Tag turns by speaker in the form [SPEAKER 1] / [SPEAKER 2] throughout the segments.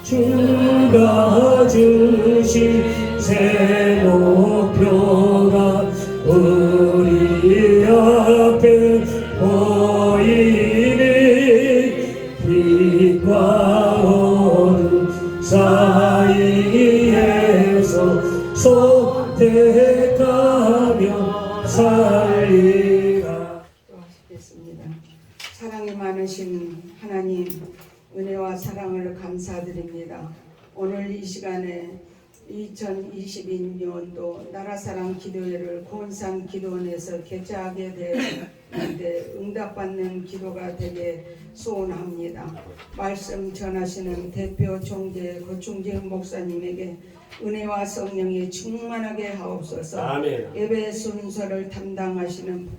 [SPEAKER 1] 주가 주신 새 목표가 우리 앞에 보이니 빛과 어둠 사이에서 선택하며 살리라.
[SPEAKER 2] 기도하시겠습니다. 사랑이 많으신 하나님, 은혜와 사랑을 감사드립니다. 오늘 이 시간에 2022년도 나라사랑 기도회를 고은산 기도원에서 개최하게 되었는데 응답받는 기도가 되게 소원합니다. 말씀 전하시는 대표 총재 고충진 목사님에게 은혜와 성령이 충만하게 하옵소서.
[SPEAKER 1] 아멘.
[SPEAKER 2] 예배 순서를 담당하시는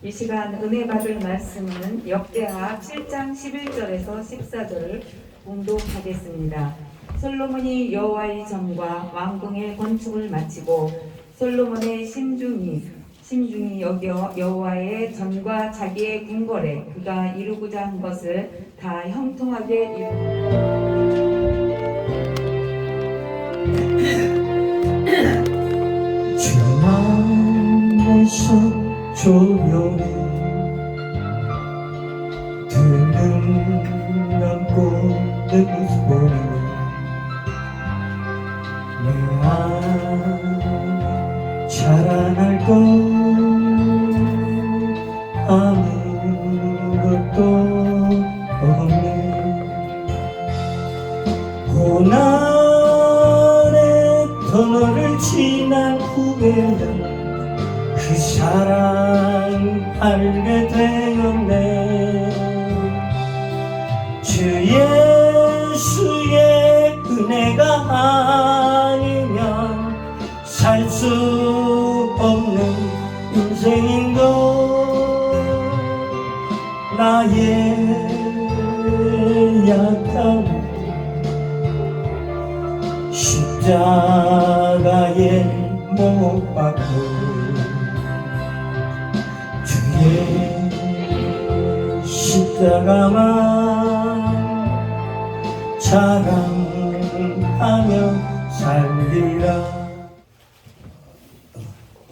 [SPEAKER 3] 이 시간 은혜 받을 말씀은 역대하 7장 11절에서 14절을 봉독하겠습니다. 솔로몬이 여호와의 전과 왕궁의 건축을 마치고 솔로몬의 심중이 여겨 여호와의 전과 자기의 궁궐에 그가 이루고자 한 것을 다 형통하게
[SPEAKER 1] 주만에서 조명이 드는 감고 내 모습 보니 내 안에 자라날 것 아무것도 없네. 고난의 터널을 지난 후에는 그 사랑 알게 되었네. 주 예수의 은혜가 아니면 살 수 없는 인생인걸. 나의 약함 십자가에 못 박고 주의 십자가만 자랑하며 살리라.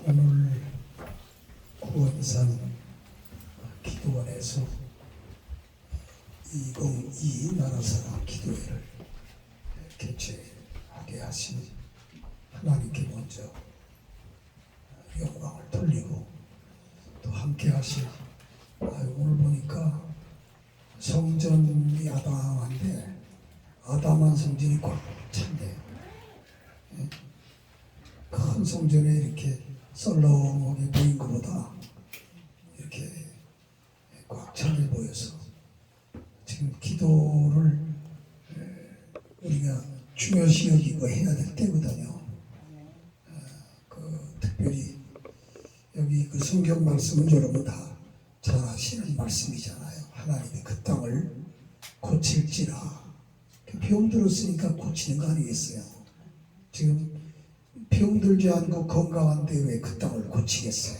[SPEAKER 4] 오늘 고은산 기도원에서 2022 나라사랑 기도회를 개최하게 하신 하나님께 먼저 영광을 돌리고 또 함께 하신 오늘 보니까 성전이 아담한데 아담한 성전이 꽉 찬데 큰 성전에 이렇게 썰렁하게 보인 것보다 이렇게 꽉 차게 보여서 지금 기도를 우리가 중요시 여기고 해야 될 때거든요. 특별히 여기 그 성경 말씀은 여러분 다 잘 아시는 말씀이잖아요. 하나님이 그 땅을 고칠지라. 병 들었으니까 고치는 거 아니겠어요? 지금 병 들지 않고 건강한데 왜 그 땅을 고치겠어요?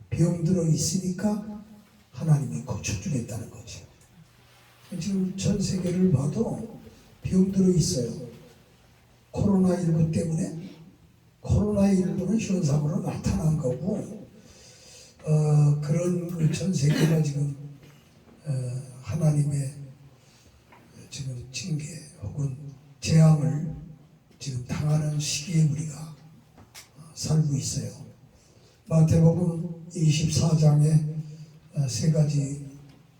[SPEAKER 4] 병 들어 있으니까 하나님이 고쳐주겠다는 거죠. 지금 전 세계를 봐도 병 들어 있어요. 코로나19 때문에. 코로나19는 현상으로 나타난 거고, 그런 그 전 세계가 지금 하나님의 지금 징계 혹은 재앙을 지금 당하는 시기에 우리가 살고 있어요. 마태복음 24장에 세 가지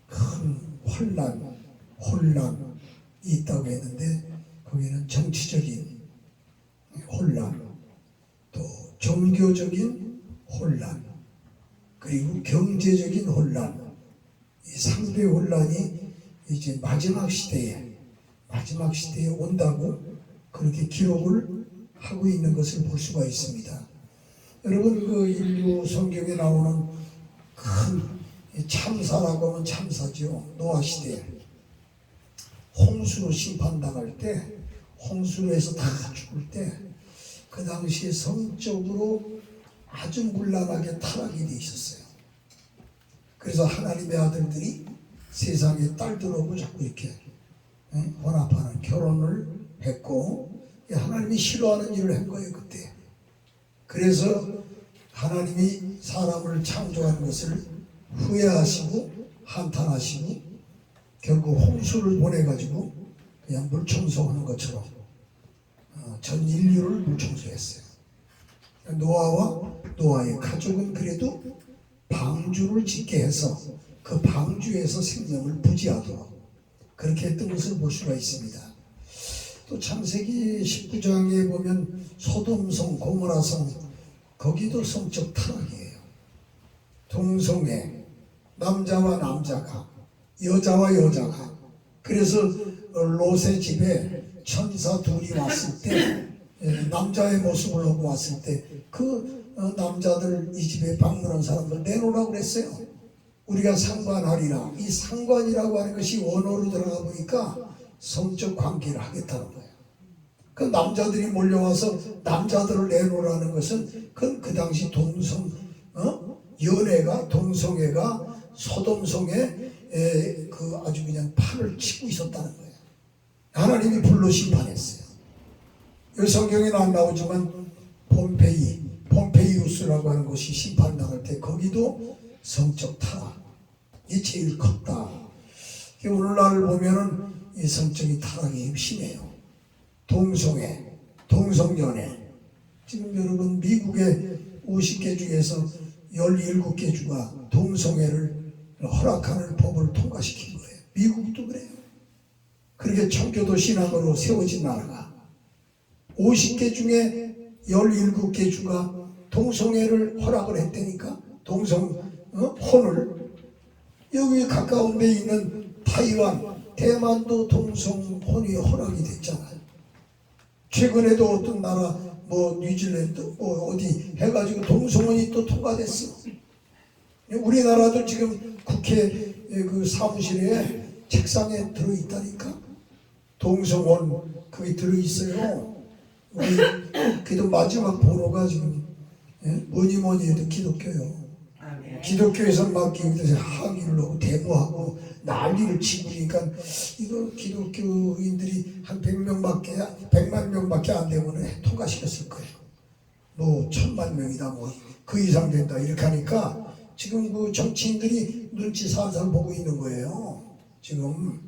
[SPEAKER 4] 큰 혼란이 있다고 했는데 거기는 정치적인 혼란, 또 종교적인 혼란, 그리고 경제적인 혼란, 이 3대 혼란이 이제 마지막 시대에 온다고 그렇게 기록을 하고 있는 것을 볼 수가 있습니다. 여러분 그 인류 성경에 나오는 큰 참사라고 하면 참사죠. 노아 시대 홍수로 심판당할 때, 홍수로 해서 다 죽을 때 그 당시에 성적으로 아주 문란하게 타락이 돼 있었어요. 그래서 하나님의 아들들이 세상에 딸들하고 자꾸 이렇게 혼합하는 결혼을 했고 하나님이 싫어하는 일을 한 거예요 그때. 그래서 하나님이 사람을 창조한 것을 후회하시고 한탄하시고 결국 홍수를 보내가지고 그냥 물청소하는 것처럼 전 인류를 물청소했어요. 노아와 노아의 가족은 그래도 방주를 짓게 해서 그 방주에서 생명을 부지하도록 그렇게 했던 것을 볼 수가 있습니다. 또 창세기 19장에 보면 소돔성, 고모라성 거기도 성적 타락이에요. 동성애, 남자와 남자가, 여자와 여자가. 그래서 롯의 집에 천사 둘이 왔을 때 남자의 모습을 하고 왔을 때 그 남자들 이 집에 방문한 사람들 내놓으라고 그랬어요. 우리가 상관하리라. 이 상관이라고 하는 것이 원어로 들어가 보니까 성적 관계를 하겠다는 거예요. 그 남자들이 몰려와서 남자들을 내놓으라는 것은 그 당시 연애가 동성애가 소돔성에 그 아주 그냥 판을 치고 있었다는 거예요. 하나님이 불로 심판했어요. 여기 성경에는 안 나오지만 폼페이우스라고 하는 것이 심판 나갈 때 거기도 성적 타락이 제일 컸다. 오늘날 보면은 이 성적인 타락이 심해요. 동성애, 동성연애. 지금 여러분 미국의 50개 중에서 17개 주가 동성애를 허락하는 법을 통과시킨 거예요. 미국도 그래요. 그렇게 청교도 신앙으로 세워진 나라가 50개 중에 17개 주가 동성애를 허락을 했다니까. 혼을. 여기 가까운 데 있는 타이완, 대만도 동성혼이 허락이 됐잖아요. 최근에도 어떤 나라 뉴질랜드 어디 해가지고 동성혼이 또 통과됐어. 우리나라도 지금 국회 그 사무실에 책상에 들어있다니까. 동성혼 그게 들어있어요. 우리 그래도 마지막 번호가 지금 뭐니 해도 기독교요. 기독교에서 막 항의를 하고 데모하고 난리를 치고 그러니까 이거 기독교인들이 한 100만 명밖에 안 되면 통과시켰을 거예요. 1000만 명이다 그 이상 된다 이렇게 하니까 지금 그 정치인들이 눈치 살살 보고 있는 거예요. 지금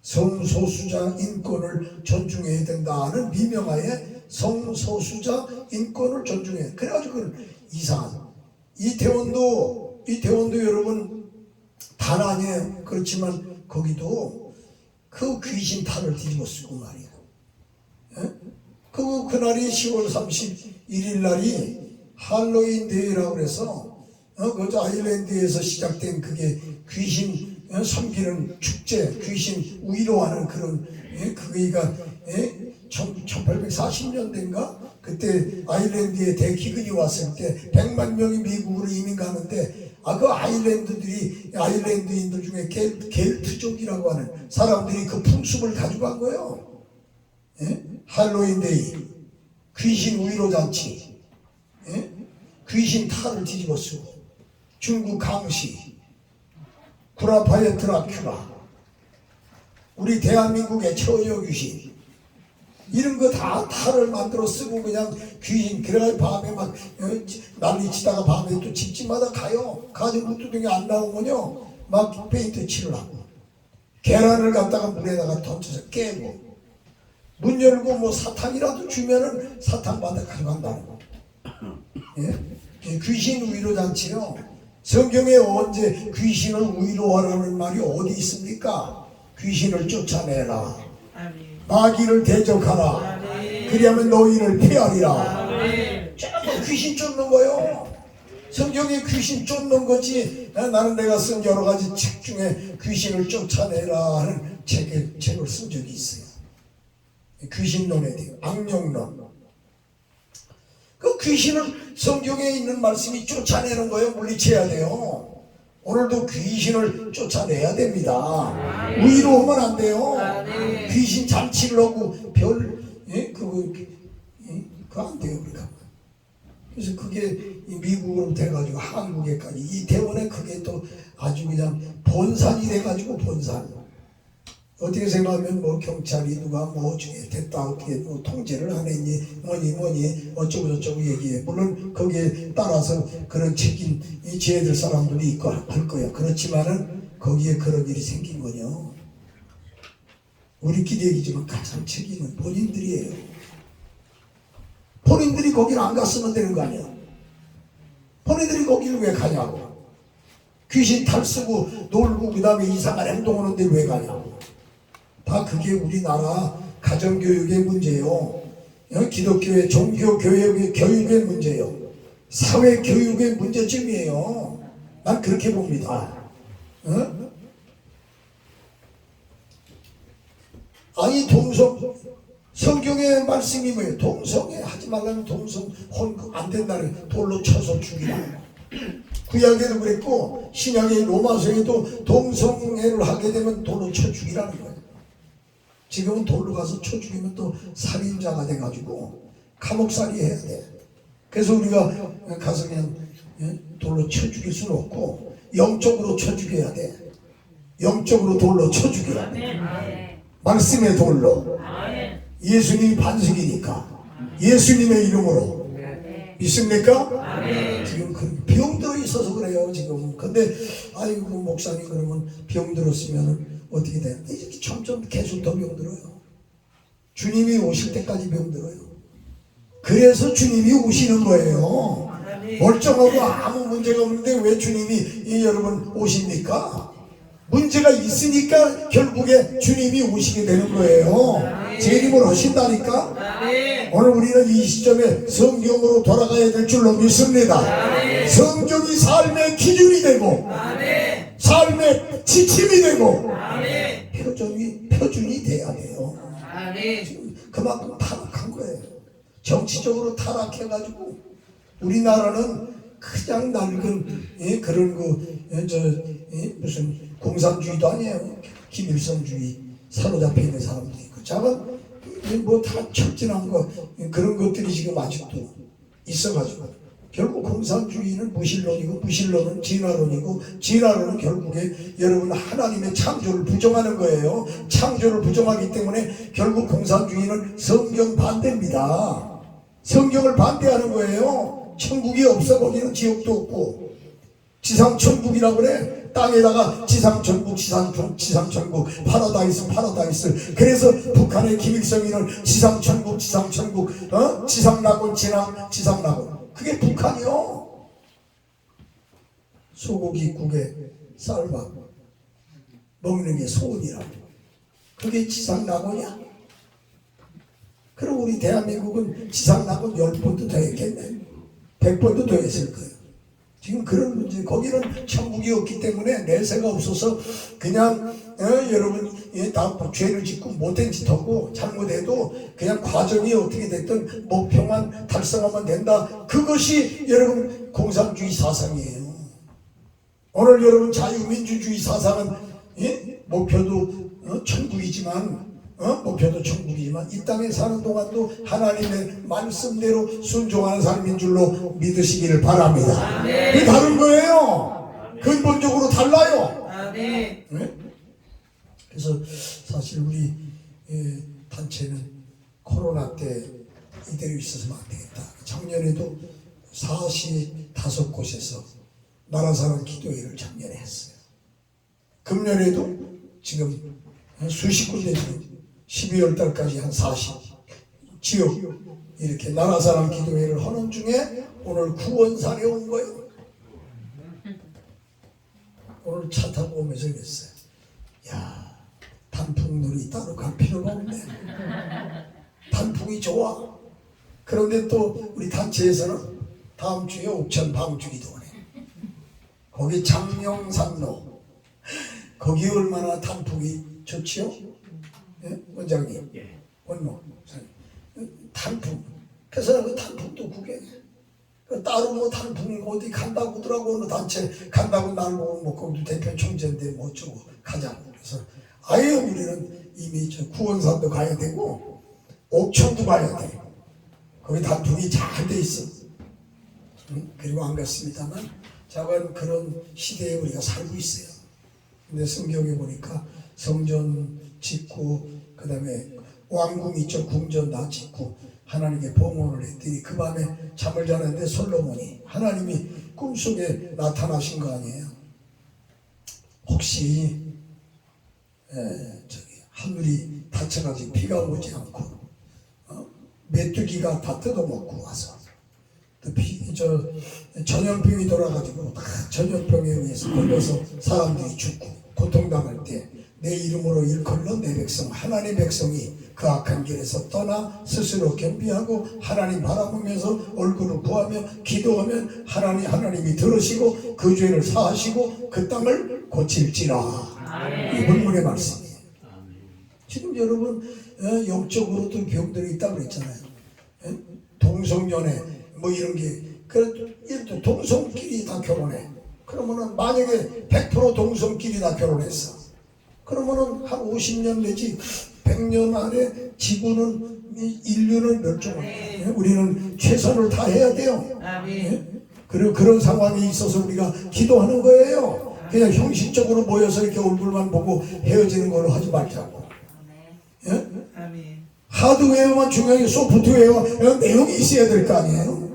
[SPEAKER 4] 성소수자 인권을 존중해야 된다는 미명하에 성소수자 인권을 존중해. 그래가지고 이상한 이태원도 여러분 단 아니에요. 그렇지만 거기도 그 귀신 탈을 뒤집어 쓰고 말이야. 그날이 10월 31일 날이 할로윈 데이라고 그래서 그 아일랜드에서 시작된 그게 귀신 섬기는 축제, 귀신 위로하는 그런 그게가 1840년대인가 그때 아일랜드에 대기근이 왔을 때 100만 명이 미국으로 이민 가는데 그 아일랜드인들 중에 켈트족이라고 하는 사람들이 그 풍습을 가져간 거예요. 할로윈데이, 귀신 위로 잔치, 귀신 탈을 뒤집어 쓰고 중국 강시, 구라파의 드라큘라, 우리 대한민국의 처녀 귀신 이런 거 다 탈을 만들어 쓰고 그냥 귀신 그래가지고 밤에 막 난리치다가 밤에 또 집집마다 가요. 가정 무뚜둥이 안 나오면요 막 페인트 칠하고 계란을 갖다가 물에다가 던져서 깨고 문 열고 사탕이라도 주면은 사탕 받아 가져간다는 거. 귀신 위로 잔치요. 성경에 언제 귀신을 위로하라는 말이 어디 있습니까? 귀신을 쫓아내라. 마귀를 대적하라. 그리하면 너희를 피하리라. 전부 귀신 쫓는 거예요. 성경에 귀신 쫓는 거지. 나는 내가 쓴 여러 가지 책 중에 귀신을 쫓아내라 하는 책을 쓴 적이 있어요. 귀신론에 대해 악령론. 그 귀신을 성경에 있는 말씀이 쫓아내는 거예요. 물리쳐야 돼요. 오늘도 귀신을 쫓아내야 됩니다. 위로하면 안 돼요. 귀신 잔치를 하고 그거 안 돼요. 그래서 그게 미국으로 돼가지고 한국에까지 이태원에 그게 또 아주 그냥 본산이 돼가지고 본산. 어떻게 생각하면 뭐 경찰이 누가 뭐 중에 됐다 어떻게 뭐 통제를 하느니 뭐니 어쩌고 저쩌고 얘기해. 물론 거기에 따라서 그런 책임 이 지혜들 사람들이 있고 할 거야. 그렇지만은 거기에 그런 일이 생긴 거요. 우리끼리 얘기지만 가장 책임은 본인들이에요. 본인들이 거기를 안 갔으면 되는 거 아니야. 본인들이 거기를 왜 가냐고. 귀신 탈쓰고 놀고 그 다음에 이상한 행동하는데 왜 가냐고. 다 그게 우리나라 가정교육의 문제요. 기독교의 종교교육의 문제요. 사회교육의 문제점이에요. 난 그렇게 봅니다. 아니 동성 성경의 말씀이 뭐예요? 동성애 하지 말라는 동성 혼 안 된다는 돌로 쳐서 죽이라. 구약에도 그랬고 신약의 로마서에도 동성애를 하게 되면 돌로 쳐 죽이라는 거예요. 지금은 돌로 가서 쳐 죽이면 또 살인자가 돼가지고 감옥살이 해야 돼. 그래서 우리가 가서 그냥 돌로 쳐 죽일 수는 없고 영적으로 쳐 죽여야 돼. 영적으로 돌로 쳐 죽여야 돼. 말씀의 돌로. 예수님이 반석이니까 예수님의 이름으로 믿습니까? 지금 그 병들어 있어서 그래요 지금. 근데 아이고 목사님 그러면 병들었으면 어떻게 돼? 이렇게 점점 계속 더 병들어요. 주님이 오실 때까지 병들어요. 그래서 주님이 오시는 거예요. 멀쩡하고 아무 문제가 없는데 왜 주님이 여러분 오십니까? 문제가 있으니까 결국에 주님이 오시게 되는 거예요. 재림을 하신다니까. 오늘 우리는 이 시점에 성경으로 돌아가야 될 줄로 믿습니다. 성경이 삶의 기준이 되고 삶의 지침이 되고 표준이 돼야 돼요. 지금 그만큼 타락한 거예요. 정치적으로 타락해가지고 우리나라는 그냥 낡은 그런 무슨 공산주의도 아니에요. 김일성주의 사로잡혀 있는 사람도 있고 작은 뭐 다 척진한 거 그런 것들이 지금 아직도 있어가지고 결국 공산주의는 무신론이고 무신론은 진화론이고 진화론은 결국에 여러분 하나님의 창조를 부정하는 거예요. 창조를 부정하기 때문에 결국 공산주의는 성경 반대입니다. 성경을 반대하는 거예요. 천국이 없어. 거기는 지옥도 없고 지상천국이라고 그래. 땅에다가 지상천국 지상천국 파라다이스. 그래서 북한의 김일성이는 지상천국 지상낙원 지상낙원. 그게 북한이요. 소고기 국에 쌀밥 먹는 게 소원이라고. 그게 지상낙원이야? 그럼 우리 대한민국은 지상낙원 10번도 더 했겠네. 100번도 더 했을 거예요. 지금 그런 문제. 거기는 천국이 없기 때문에 내세가 없어서 그냥 여러분 다 죄를 짓고 못된 짓 하고 잘못해도 그냥 과정이 어떻게 됐든 목표만 달성하면 된다. 그것이 여러분 공산주의 사상이에요. 오늘 여러분 자유민주주의 사상은 목표도 천국이지만 목표도 천국이지만 이 땅에 사는 동안도 하나님의 말씀대로 순종하는 삶인 줄로 믿으시기를 바랍니다. 그게 다른 거예요. 근본적으로 달라요. 네? 그래서 사실 우리 단체는 코로나 때 이대로 있어서는 안 되겠다. 작년에도 45곳에서 나라사랑 기도회를 작년에 했어요. 금년에도 지금 수십 군데 지금 12월 달까지 한 40 지역 이렇게 나라사랑 기도회를 하는 중에 오늘 구원산에 온 거예요. 오늘 차 타고 오면서 그랬어요. 야, 단풍놀이 따로 갈 필요가 없네. 단풍이 좋아. 그런데 또 우리 단체에서는 다음 주에 옥천 방주기도원에 거기 장명산로 거기 얼마나 단풍이 좋지요? 예? 원장님, 원모, 단풍. 그래서 그 단풍도 구경해. 그 따로 뭐 단풍 어디 간다고 하더라고. 어느 단체 간다고 날 보고 뭐 거기 대표 총재인데 뭐 어쩌고 가자고. 그래서 아예 우리는 이미 저 구원산도 가야 되고 옥천도 가야 돼. 거기 단풍이 잘 돼 있어. 그리고 안 갔습니다만 작은 그런 시대에 우리가 살고 있어요. 근데 성경에 보니까 성전 짓고 그 다음에 왕궁 있죠. 궁전 다 짓고 하나님께 봉헌을 했더니 그 밤에 잠을 자는데 솔로몬이 하나님이 꿈속에 나타나신 거 아니에요. 혹시 하늘이 닫혀가지고 비가 오지 않고 메뚜기가 다 뜯어먹고 와서 전염병이 돌아가지고 다 전염병에 의해서 걸려서 사람들이 죽고 고통당할 때 내 이름으로 일컬러 내 백성 하나님 백성이 그 악한 길에서 떠나 스스로 겸비하고 하나님 바라보면서 얼굴을 구하며 기도하면 하나님이 들으시고 그 죄를 사하시고 그 땅을 고칠지라. 이 본문의 말씀이에요. 지금 여러분 영적으로도 병들이 있다고 그랬잖아요. 동성연애 뭐 이런 게 그래도 동성끼리 다 결혼해. 그러면은 만약에 100% 동성끼리 다 결혼했어. 그러면은 한 50년 내지 100년 안에 지구는 인류는 멸종을 우리는 최선을 다해야 돼요. 그런 상황이 있어서 우리가 기도하는 거예요. 그냥 형식적으로 모여서 이렇게 얼굴만 보고 헤어지는 걸로 하지 말자고. 하드웨어만 중요해. 소프트웨어 내용이 있어야 될 거 아니에요.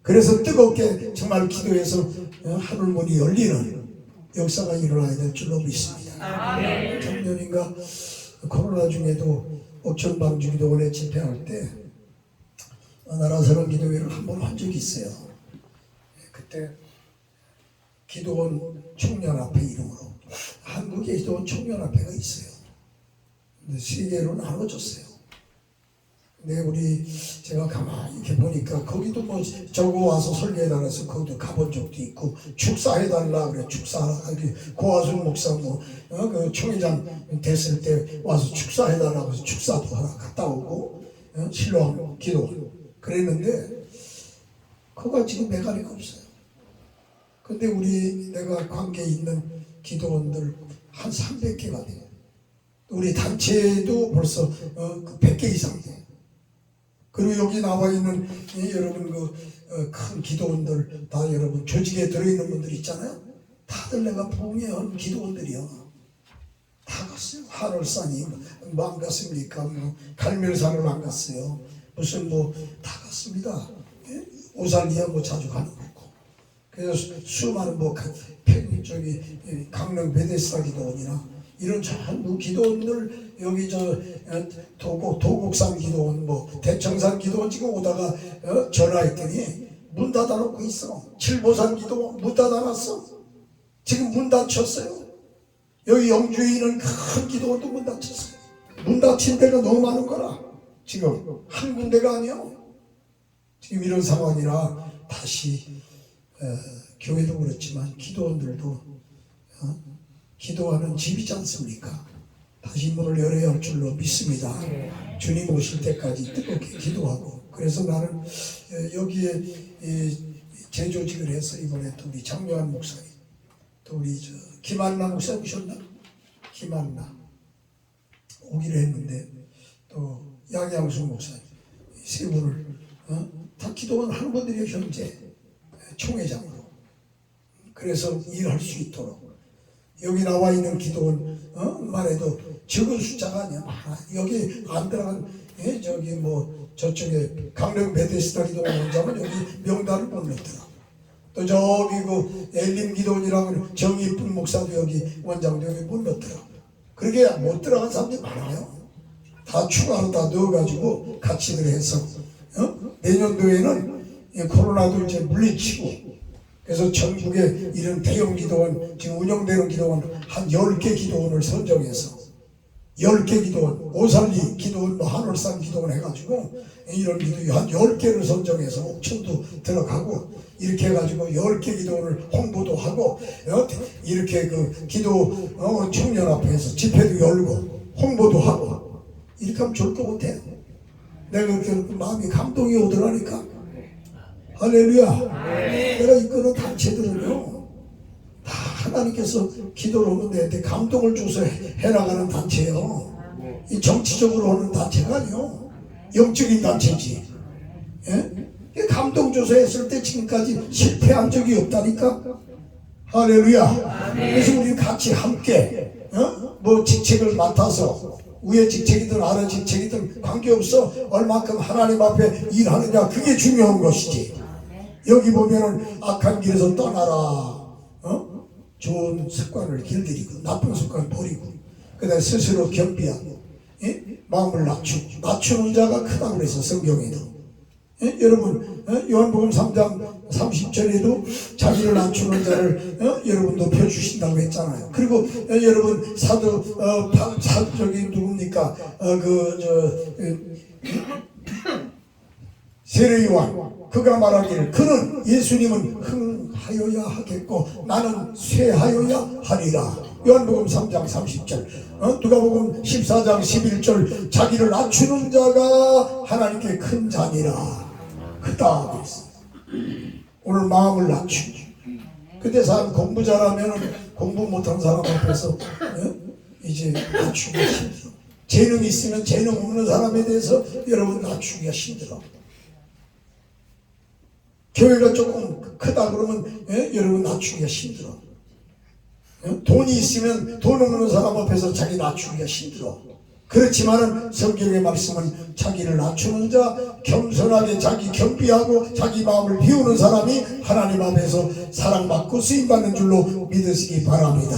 [SPEAKER 4] 그래서 뜨겁게 정말 기도해서 하늘문이 열리는 역사가 일어나야 될 줄로 믿습니다. 작년인가 코로나 중에도 옥천방주기도원에 집회할 때 나라사랑 기도회를 한 번 한 적이 있어요. 그때 기도원 청년합회 이름으로 한국에 기도원 청년합회가 있어요. 근데 세계로 나눠졌어요. 근데 제가 가만히 이렇게 보니까 거기도 뭐 저거 와서 설교해달라서 거기도 가본 적도 있고 축사해달라 그래. 고화순 목사 그 총회장 됐을 때 와서 축사해달라고 해서 축사도 하나 갔다 오고 실로암 기도 그랬는데 그거가 지금 메가리가 없어요. 근데 내가 관계에 있는 기도원들 한 300개가 돼요. 우리 단체도 벌써 100개 이상 돼요. 그리고 여기 나와 있는 여러분 큰 기도원들 다 여러분 조직에 들어있는 분들 있잖아요. 다들 내가 봉해온 기도원들이요. 다 갔어요. 하늘산이 뭐 안 갔습니까? 갈멜산을 안 갔어요. 무슨 다 갔습니다. 오살리야 자주 가는 거고. 그래서 수많은 강릉 베데스다 기도원이나 이런 전부 기도원들 여기 도곡산 기도원 대청산 기도원 지금 오다가 전화했더니 문 닫아놓고 있어. 칠보산 기도원 문 닫아놨어. 지금 문 닫혔어요. 여기 영주에 있는 큰 기도원도 문 닫혔어요. 문 닫힌 데가 너무 많은 거라. 지금 한 군데가 아니야. 지금 이런 상황이라 다시 교회도 그렇지만 기도원들도 기도하는 집이지 않습니까? 다시 문을 열어야 할 줄로 믿습니다. 주님 오실 때까지 뜨겁게 기도하고. 그래서 나는 여기에 재조직을 해서 이번에 또 우리 장요한 목사님, 또 우리 김한나 목사 오셨나? 김한나 오기로 했는데 또 양양수 목사님 세 분을 다 기도원 하는 분들이 현재 총회장으로 그래서 일할 수 있도록. 여기 나와 있는 기도원만 해도 적은 숫자가 아니야. 여기 안 들어간 저쪽에 강릉 베데스다 기도원 원장은 여기 명단을 못 넣더라. 또 저기 엘림 기도원이라고 정의뿐 목사도 여기 원장도 여기 못 넣더라. 그렇게 못 들어간 사람들이 많아요. 다 추가로 다 넣어가지고 같이 해서 내년도에는 코로나도 이제 물리치고 그래서 전국에 이런 대형 기도원 지금 운영되는 기도원 한 10개 기도원을 선정해서 10개 기도원 오살리 기도원 하늘산 기도원 해가지고 이런 기도 한 10개를 선정해서 옥천도 들어가고 이렇게 해가지고 10개 기도원을 홍보도 하고 이렇게 기도 청년합회에서 집회도 열고 홍보도 하고 이렇게 하면 좋을 것 같아요. 내가 그렇게 마음이 감동이 오더라니까. 할렐루야. 내가 이끄는 단체들은요 다 하나님께서 기도를 하면 내한테 감동을 줘서 해나가는 단체예요. 이 정치적으로 하는 단체가 아니요 영적인 단체지. 감동 줘서 했을 때 지금까지 실패한 적이 없다니까. 할렐루야. 그래서 우리 같이 함께 뭐 직책을 맡아서 위에 직책이든 아래 직책이든 관계없어 얼마큼 하나님 앞에 일하느냐, 그게 중요한 것이지. 여기 보면은 악한 길에서 떠나라, 좋은 습관을 길들이고 나쁜 습관 버리고 그다음에 스스로 겸비하고, 마음을 낮추는 자가 크다고 그래서 성경에도. 여러분, 요한복음 3장 30절에도 자기를 낮추는 자를 여러분 높여주신다고 했잖아요. 그리고 여러분 사도 저기 누굽니까, 세례 요한, 그가 말하기를 그는 예수님은 흥하여야 하겠고 나는 쇠하여야 하리라. 요한복음 3장 30절, 누가복음 14장 11절, 자기를 낮추는 자가 하나님께 큰 자니라. 크다 그랬어. 오늘 마음을 낮추고. 근데 사람 공부 잘하면 공부 못한 사람 앞에서 이제 낮추기가 힘들어. 재능 있으면 재능 없는 사람에 대해서 여러분 낮추기가 힘들어. 교회가 조금 크다 그러면 여러분 낮추기가 힘들어. 돈이 있으면 돈 없는 사람 앞에서 자기 낮추기가 힘들어. 그렇지만은 성경의 말씀은 자기를 낮추는 자, 겸손하게 자기 겸비하고 자기 마음을 비우는 사람이 하나님 앞에서 사랑받고 쓰임받는 줄로 믿으시기 바랍니다.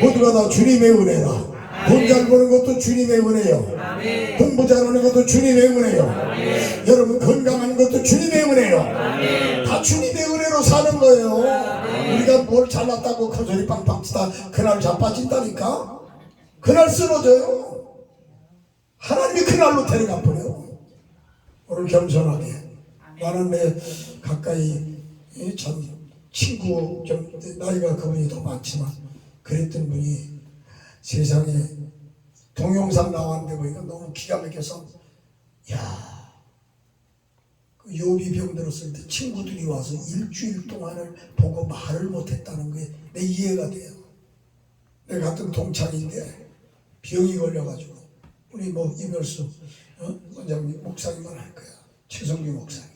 [SPEAKER 4] 모두가 다 주님의 은혜라. 돈 잘 버는 것도 주님의 은혜요. 공부 잘하는 것도 주님의 은혜요. 여러분 건강한 것도 주님의 은혜요. 다 주님의 은혜로 사는 거예요. 우리가 뭘 잘났다고 큰소리 빵빵 치다 그날 자빠진다니까. 그날 쓰러져요. 하나님이 그날로 데려가 버려. 오늘 겸손하게, 나는 내 가까이 참 친구, 좀 나이가 그분이 더 많지만 그랬던 분이 세상에 동영상 나왔는데 보니까 너무 기가 막혀서, 야, 그 욥이 병들었을 때 친구들이 와서 일주일 동안을 보고 말을 못했다는 게 내 이해가 돼요. 내가 같은 동창인데 병이 걸려가지고 우리 뭐 이별수 원장님 목사님만 할 거야. 최성규 목사님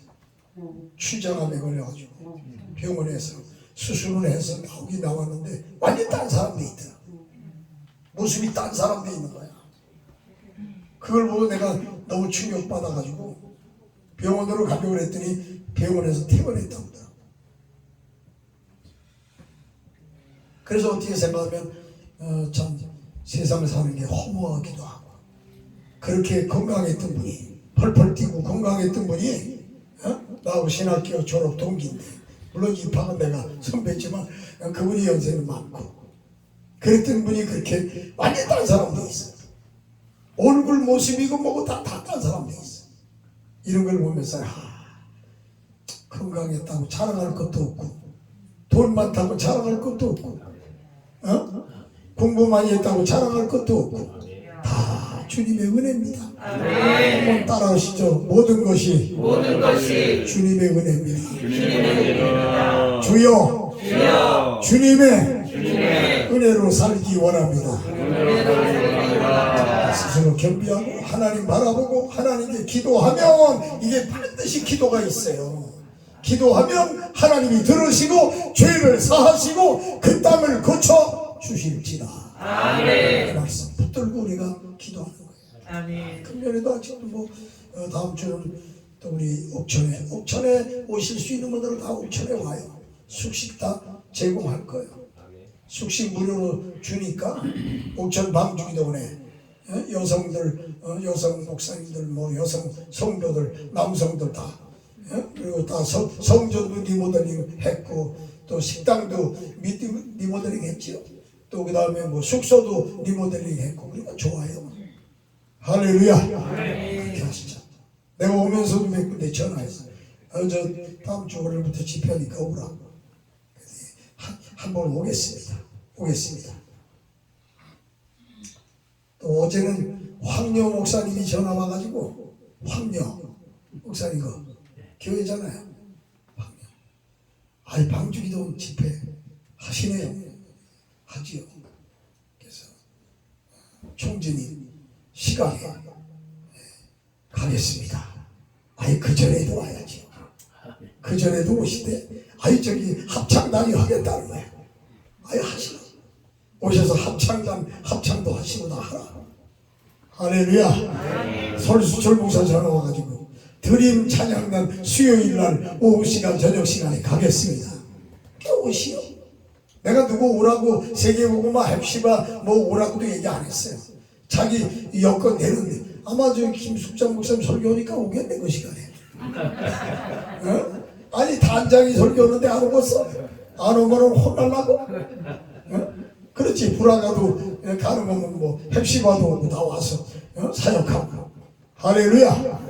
[SPEAKER 4] 취장암에 걸려가지고 병원에서 수술을 해서 나오긴 나왔는데 완전 딴 사람 돼 있더라. 모습이 딴 사람 돼 있는 거야. 그걸 보고 내가 너무 충격받아가지고 병원으로 가려고 했더니 병원에서 퇴원했다고 하더라고. 그래서 어떻게 생각하면 참 세상을 사는 게 허무하기도 하고, 그렇게 건강했던 분이, 펄펄 뛰고 건강했던 분이 나하고 신학교 졸업 동기인데, 물론 입학은 내가 선배지만 그분이 연세는 많고, 그랬던 분이 그렇게 완전 딴 사람 돼 있어. 얼굴 모습이고 뭐고 다 딴 사람 돼 있어. 이런 걸 보면서 건강했다고 자랑할 것도 없고, 돈 많다고 자랑할 것도 없고, 공부 많이 했다고 자랑할 것도 없고, 다 주님의 은혜입니다. 한번 따라하시죠. 모든 것이 주님의 은혜입니다. 주여 주님의 은혜로 살기 원합니다. 스스로 겸비하고 하나님 바라보고 하나님께 기도하면 이게 반드시 기도가 있어요. 기도하면 하나님이 들으시고 죄를 사하시고 그 땅을 고쳐 주실지라. 아멘. 그 말씀 붙들고 우리가 기도하는 거예요. 아멘. 금년에도 아직도 뭐 다음 주는 또 우리 옥천에 오실 수 있는 분들은 다 옥천에 와요. 숙식 다 제공할 거예요. 숙식 무료로 주니까 옥천 방주기도원에 여성들, 여성 목사님들, 뭐 여성 성도들, 남성들 다, 그리고 다 성전도 리모델링 했고, 또 식당도 리모델링 했지요. 또 그 다음에 뭐 숙소도 리모델링 했고, 그러니까 좋아요. 할렐루야. 그렇게 하시죠. 내가 오면서도 몇 군데 전화했어. 저 다음 주 월요일부터 집회하니까 오라. 한번 오겠습니다. 또 어제는 황녀 목사님이 전화 와가지고, 황녀 목사님 그 교회잖아요. 황녀. 아이 방주기도 집회 하시네요. 하지요. 그래서 총진이 시간에 가겠습니다. 아이 그 전에도 와야지요. 그 전에도 오시되 아이 저기 합창단이 하겠다는 거야. 아예 하시라. 오셔서 합창도 하시고 다 하라. 할렐루야. 설수철 목사 전화 와가지고 드림 찬양단 수요일날 오후 시간 저녁 시간에 가겠습니다. 오시오. 내가 누구 오라고 세계복음화 heb시바 뭐 오라고도 얘기 안 했어요. 자기 여건 내는데 아마 저 김숙장 목사님 설교하니까 오겠네 그 시간에. 어? 아니 단장이 설교하는데 안 오겠어? 안 오면 혼날라고? 어? 그렇지. 브라가도 가는 거면 뭐 heb시바도 오고 다 와서 사역하고. 할렐루야.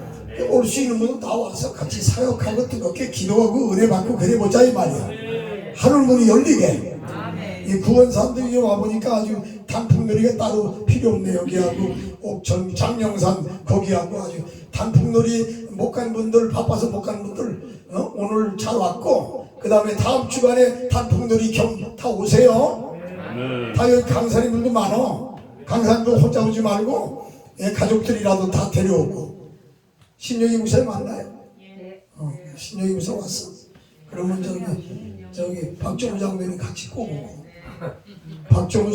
[SPEAKER 4] 올 수 있는 분은 다 와서 같이 사역하고 뜨겁게 기도하고 은혜 받고 그래 보자 이 말이야. 하늘문이 열리게. 이 구원산들이 와보니까 아주 단풍놀이가 따로 필요 없네. 여기하고 옥천 장령산 거기하고 아주 단풍놀이 못 간 분들, 바빠서 못 간 분들 오늘 잘 왔고, 그 다음에 다음 주간에 단풍놀이 다 오세요. 다 여기 강사님들도 많어. 강사님도 혼자 오지 말고 가족들이라도 다 데려오고. 신영희 목사님 만나요? 신영희 목사 왔어. 그러면 저기 박정우 장로님 같이 꼭 오고. 박정우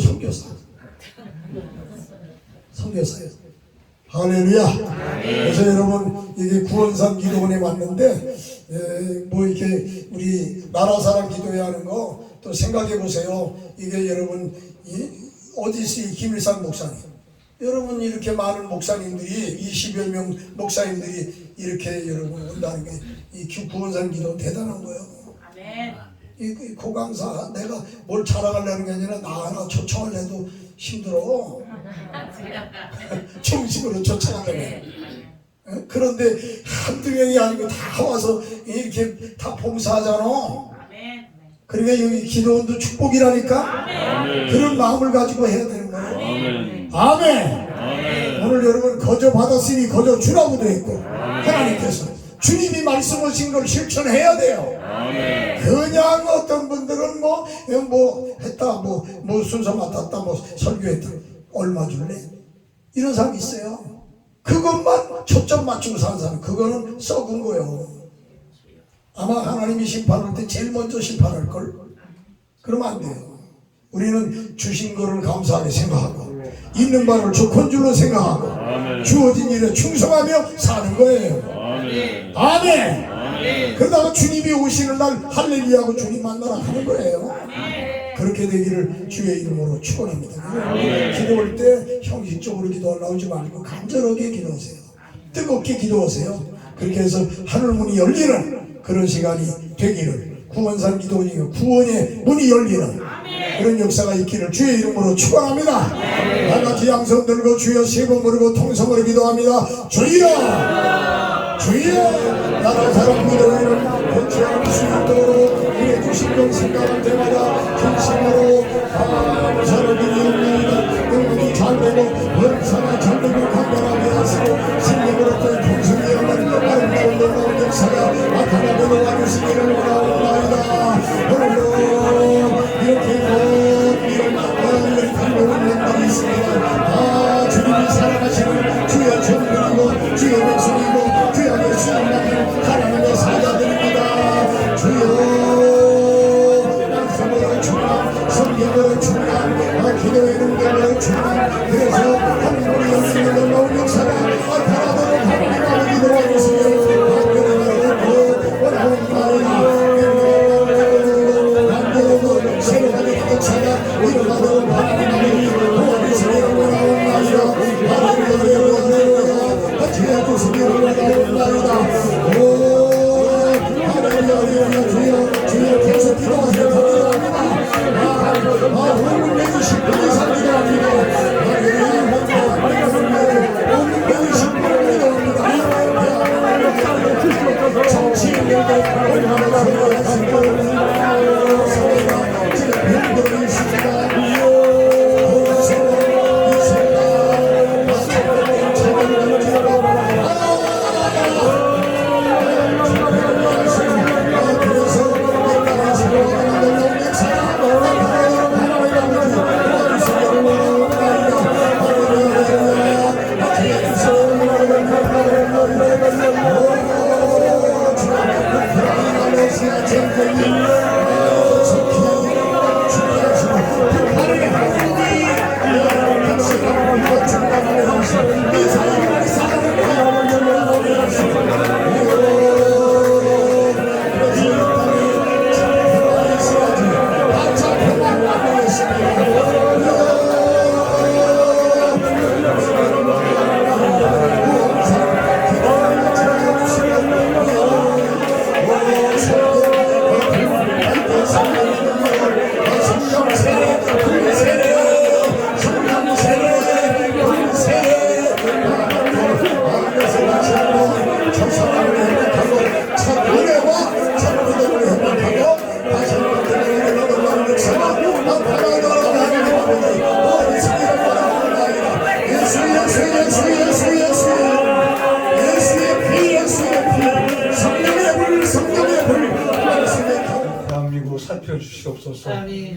[SPEAKER 4] 선교사예요. 할렐루야. 그래서 여러분 이게 구원산 기도원에 왔는데 뭐 이렇게 우리 나라 사람 기도해야 하는 거 또 생각해 보세요. 이게 여러분 어디서 이 김일상 목사님, 여러분 이렇게 많은 목사님들이 20여 명 목사님들이 이렇게 여러분 온다는 게 이 구원산 기도 대단한 거예요.
[SPEAKER 3] 아멘.
[SPEAKER 4] 이 고강사 내가 뭘 자랑하려는 게 아니라 나 하나 초청을 해도 힘들어. 정식으로 초청하려면. 그런데 한두 명이 아니고 다 와서 이렇게 다 봉사하잖아. 그러니까 여기 기도원도 축복이라니까. 그런 마음을 가지고 해야 되는 거예요. 아멘. 오늘 여러분 거저 받았으니 거저 주라고 되어 있고, 하나님께서 주님이 말씀하신 걸 실천해야 돼요. 그냥 어떤 분들은 뭐 했다, 뭐 순서 맡았다, 뭐 설교했다, 얼마 줄래? 이런 사람 있어요. 그것만 초점 맞추고 사는 사람, 그거는 썩은 거예요. 아마 하나님이 심판할 때 제일 먼저 심판할 걸. 그러면 안 돼요. 우리는 주신 거를 감사하게 생각하고, 있는 바를 좋은 줄로 생각하고, 주어진 일에 충성하며 사는 거예요. 아멘. 그러다가 주님이 오시는 날 할렐루야하고 주님 만나러 가는 거예요. 그렇게 되기를 주의 이름으로 축원합니다. 기도할 때 형식적으로 기도하려고 하지 말고 간절하게 기도하세요. 뜨겁게 기도하세요. 그렇게 해서 하늘문이 열리는 그런 시간이 되기를, 구원산 기도니까 구원의 문이 열리는 그런 역사가 있기를 주의 이름으로 축원합니다. 나같이 양손 들고 주여 세 번 부르고 통성으로 기도합니다. 주여, 주여, 나라 사람 기도를 번치할 수 있도록 우리의 주신 것 생각할 때마다 진심으로 감사를 드리옵나이다. 영혼이 잘 되고 영사가 잘 되고 건강하게 하시고 생명으로부터 풍성히 하는 아름다운 놀라운 역사가 나타나게 도와주시기를 원하옵나이다. 오늘도 이렇게 이런 감동을 연들이 있습니다. 주님이 사랑하시는 주의 종들이고 주의 백성이고 주 안에 수용받는 하나님의 사자들입니다. 주여, 말씀으로 충만, 성경으로 충만, 기도의 능력으로 충만. 그래서 하늘문이 열리는 놀라운 역사가 나타나도록 하나님 아버지 도와주시기를 새로운 역사가 일어나도록 하나님 아버지 도와주시기를 원하옵나이다. 할렐루야, 주여 주시기를 원하옵나이다. 오, 할렐루야, 주여 계속 기도하세요. 감사합니다. 오늘 내주신 분이 삽니다. 할렐루야.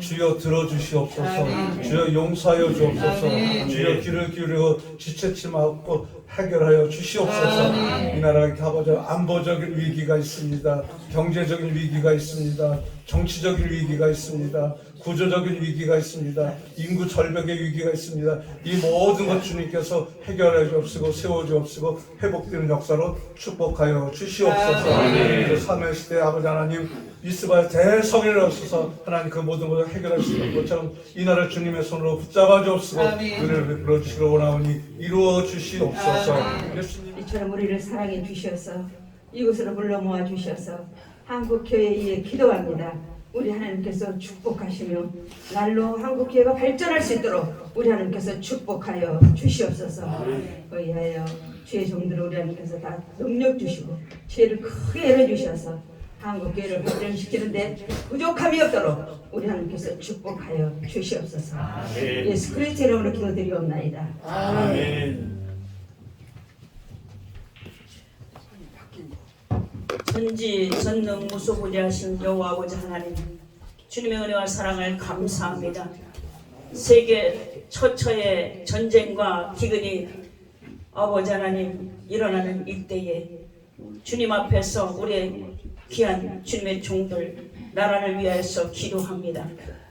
[SPEAKER 5] 주여 들어주시옵소서. 주여 용서하여 주옵소서. 주여 귀를 기울여 지체치 말고 해결하여 주시옵소서. 이 나라의 아버지 안보적인 위기가 있습니다. 경제적인 위기가 있습니다. 정치적인 위기가 있습니다. 구조적인 위기가 있습니다. 인구 절벽의 위기가 있습니다. 이 모든 것 주님께서 해결해 주옵시고 세워 주옵시고 회복되는 역사로 축복하여 주시옵소서. 삼회 시대 아버지 하나님 이스라엘 대성인을 얻어서 하나님 그 모든 것을 해결할 수 있는 것처럼 이 나라를 주님의 손으로 붙잡아 주옵시고 은혜를 베풀어 주시러 원하오니 이루어 주시옵소서. 예수님
[SPEAKER 6] 이처럼 우리를 사랑해 주셔서 이곳으로 불러 모아 주셔서 한국교회에 의해 기도합니다. 우리 하나님께서 축복하시며 날로 한국교회가 발전할 수 있도록 우리 하나님께서 축복하여 주시옵소서. 의하여 주의 종들을 우리 하나님께서 다 능력 주시고 죄를 크게 열어주셔서 한국교회를 발전시키는데 부족함이 없도록 우리 하나님께서 축복하여 주시옵소서. 예수 그리스도의 이름으로 기도드리옵나이다.
[SPEAKER 1] 아멘.
[SPEAKER 7] 전지 전능 무소부재하신 여호와 아버지 하나님, 주님의 은혜와 사랑을 감사합니다. 세계 처처의 전쟁과 기근이 아버지 하나님 일어나는 이때에 주님 앞에서 우리의 귀한 주님의 종들 나라를 위하여서 기도합니다.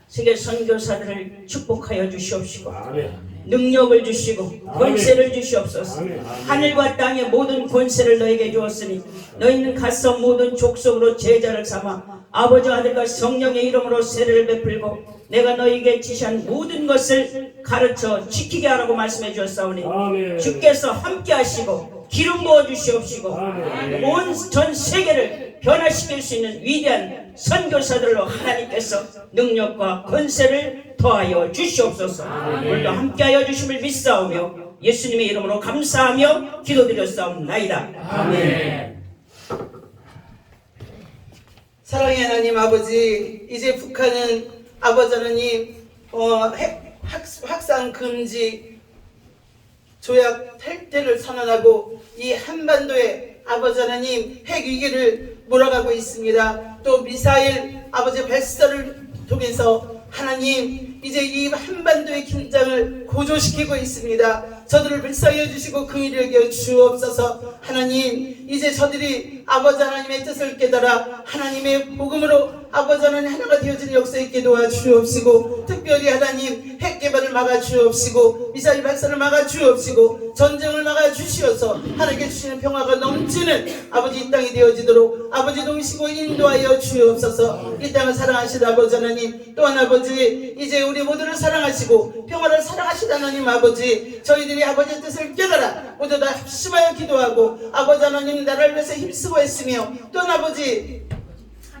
[SPEAKER 7] 세계 선교사들을 축복하여 주시옵시고 능력을 주시고 권세를 주시옵소서. 하늘과 땅의 모든 권세를 너에게 주었으니 너희는 가서 모든 족속으로 제자를 삼아 아버지와 아들과 성령의 이름으로 세례를 베풀고 내가 너희에게 지시한 모든 것을 가르쳐 지키게 하라고 말씀해 주었사오니 주께서 함께 하시고 기름 부어 주시옵시고 온 전 세계를 변화시킬 수 있는 위대한 선교사들로 하나님께서 능력과 권세를 더하여 주시옵소서. 오늘도 함께하여 주심을 믿사오며 예수님의 이름으로 감사하며 기도드렸사옵나이다. 아멘.
[SPEAKER 8] 사랑의 하나님 아버지, 이제 북한은 아버지 하나님 확산 금지 조약 탈퇴를 선언하고 이 한반도에 아버지 하나님 핵 위기를 몰아가고 있습니다. 또 미사일 아버지 발사를 통해서 하나님 이제 이 한반도의 긴장을 고조시키고 있습니다. 저들을 불쌍히 해주시고 긍휼히 여겨 주옵소서. 하나님 이제 저들이 아버지 하나님의 뜻을 깨달아 하나님의 복음으로 아버지 하나님 하나가 되어지는 역사 있게 도와주옵시고 특별히 하나님 핵 개발을 막아주옵시고 미사일 발사를 막아주옵시고 전쟁을 막아주시어서 하나님께 주시는 평화가 넘치는 아버지 이 땅이 되어지도록 아버지 도우시고 인도하여 주옵소서. 이 땅을 사랑하시는 아버지 하나님 또한 아버지 이제 우리 모두를 사랑하시고 평화를 사랑하시는 하나님 아버지 저희들이 아버지의 뜻을 깨달아 모두 다 합심하여 기도하고 아버지 하나님 나라를 위해서 힘쓰고 했으며 또한 아버지